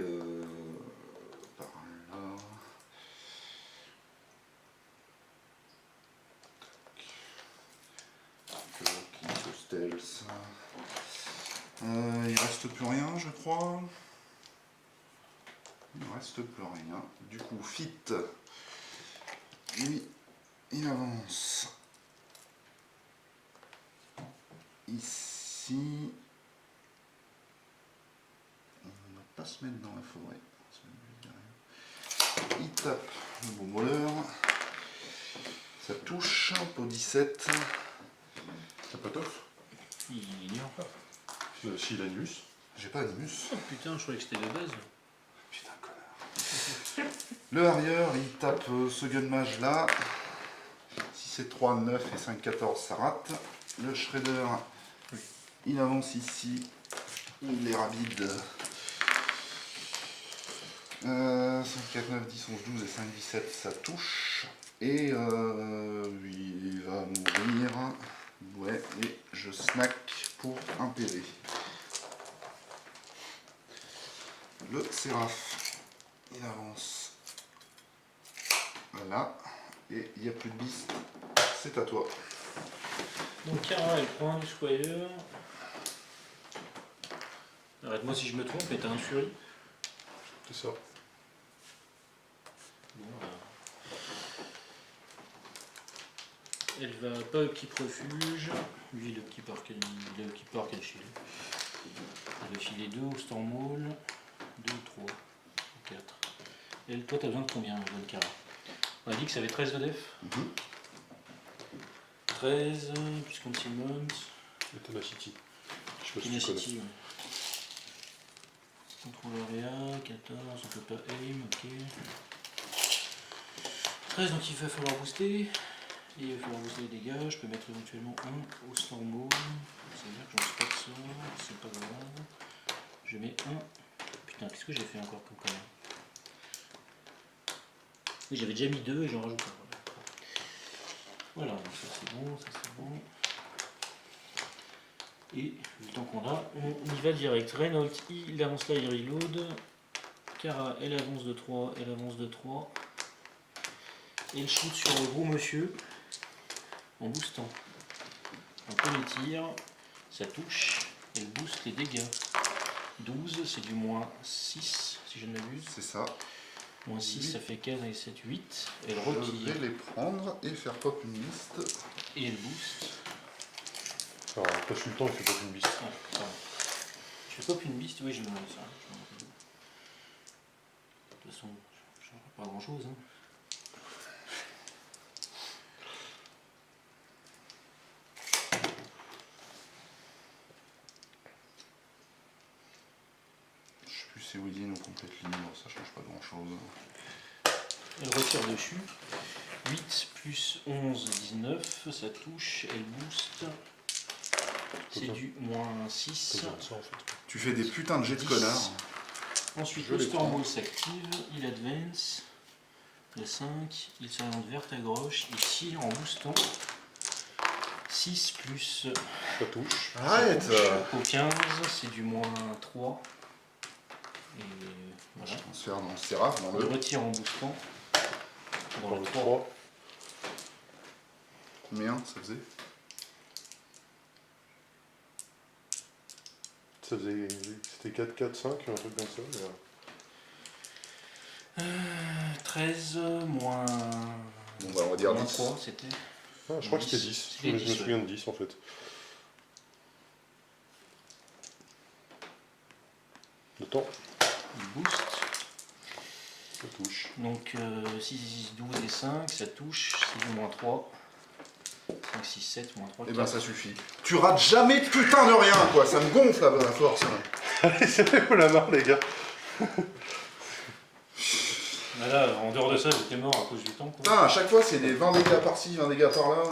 par là. Qui se stealth. Il reste plus rien, je crois. Il ne reste plus rien. Du coup, Fit, lui, il avance ici. On ne va pas se mettre dans la forêt. Il tape le Boomhauler. Ça touche pour 17. T'as pas tof? Il ignore. Si il a Animus. J'ai pas Animus. Oh putain, je croyais que c'était de base. Putain, connard. Le Harrier, il tape ce gunmage là. Si c'est 3, 9 et 5, 14, ça rate. Le Shredder, oui. Il avance ici. Il est rapide. 5, 4, 9, 10, 11, 12 et 5, 17, ça touche. Et il va mourir. Ouais, et je snack pour un PV. Le Séraph, il avance. Voilà. Et il n'y a plus de beast. C'est à toi. Donc Kara, elle prend un du Squire. Arrête-moi si je me trompe, mais t'as un Fury. C'est ça. Bon, elle va pas Upkeep Refuge. Lui, le Upkeep Arcane Shield. Elle va filer 2 au Stormwall. 2 ou 3 ou 4. Elle, toi, t'as besoin de combien, bonne Kara? On a dit que ça avait 13 de def. 13, plus Concealment. Et Tenacity. Je sais pas si tu Tenacity, connais. ouais. Contrôle area, 14, on peut pas aim, ok. 13, donc il va falloir booster. Et il va falloir booster les dégâts. Je peux mettre éventuellement un au Stormwall. C'est-à-dire que j'en spot ça, c'est pas grave. Je mets un. Putain, qu'est-ce que j'ai fait encore comme connerie? Oui, j'avais déjà mis 2 et j'en rajoute un. Voilà, donc ça c'est bon, ça c'est bon. Et le temps qu'on a, on y va direct. Renault, il avance là, il reload. Cara, elle avance de 3, elle avance de 3. Et elle shoot sur le gros monsieur en boostant. Donc on les tire, ça touche, elle booste les dégâts. 12, c'est du moins 6 si je ne m'abuse. C'est ça. Moins 6, 8. ça fait 15 et 7, 8. Elle Je retire vais les prendre et faire pop une liste. et elle booste. Alors, pas sur le temps, il fait pas une biste. Ah, pardon. Je fais pop une biste, oui, je me demande ça. De toute façon, je ne pas grand chose. Hein. Je sais plus si c'est within ou complète libre, ça change pas grand chose. Elle retire dessus. 8 plus 11, 19, ça touche, elle booste. C'est du moins 6. Ça, en fait. Tu fais des putains de jets de 10. connards. Ensuite, Je le les prends. Stormball s'active, il advance. Le 5, il s'oriente vers ta gauche, il tire en boostant. 6 plus Ça touche. Arrête au 15, c'est du moins 3. Et voilà. On se fait dans le Seraph, dans Il le... retire en boostant. Dans Dans le le 3. 3. Combien ça faisait? Ça faisait. C'était 4, 4, 5, un truc comme ça. Mais... 13 moins, Bon bah on va dire moins 10. 3, c'était. Ah, je crois que c'était 10. 10. C'était Je me 10, souviens de 10 en fait. Le temps, Il booste. ça touche. Donc 6, 12 et 5, ça touche, c'est du moins 3. 5, 6, 7, moins 3. Et ben ça suffit. Tu rates jamais putain de rien quoi, ça me gonfle la force. Allez, c'est vrai qu'on la marre, les gars. Là, en dehors de ça, j'étais mort à cause du temps. Quoi. Putain, à chaque fois c'est des 20 dégâts par-ci, 20 dégâts par-là.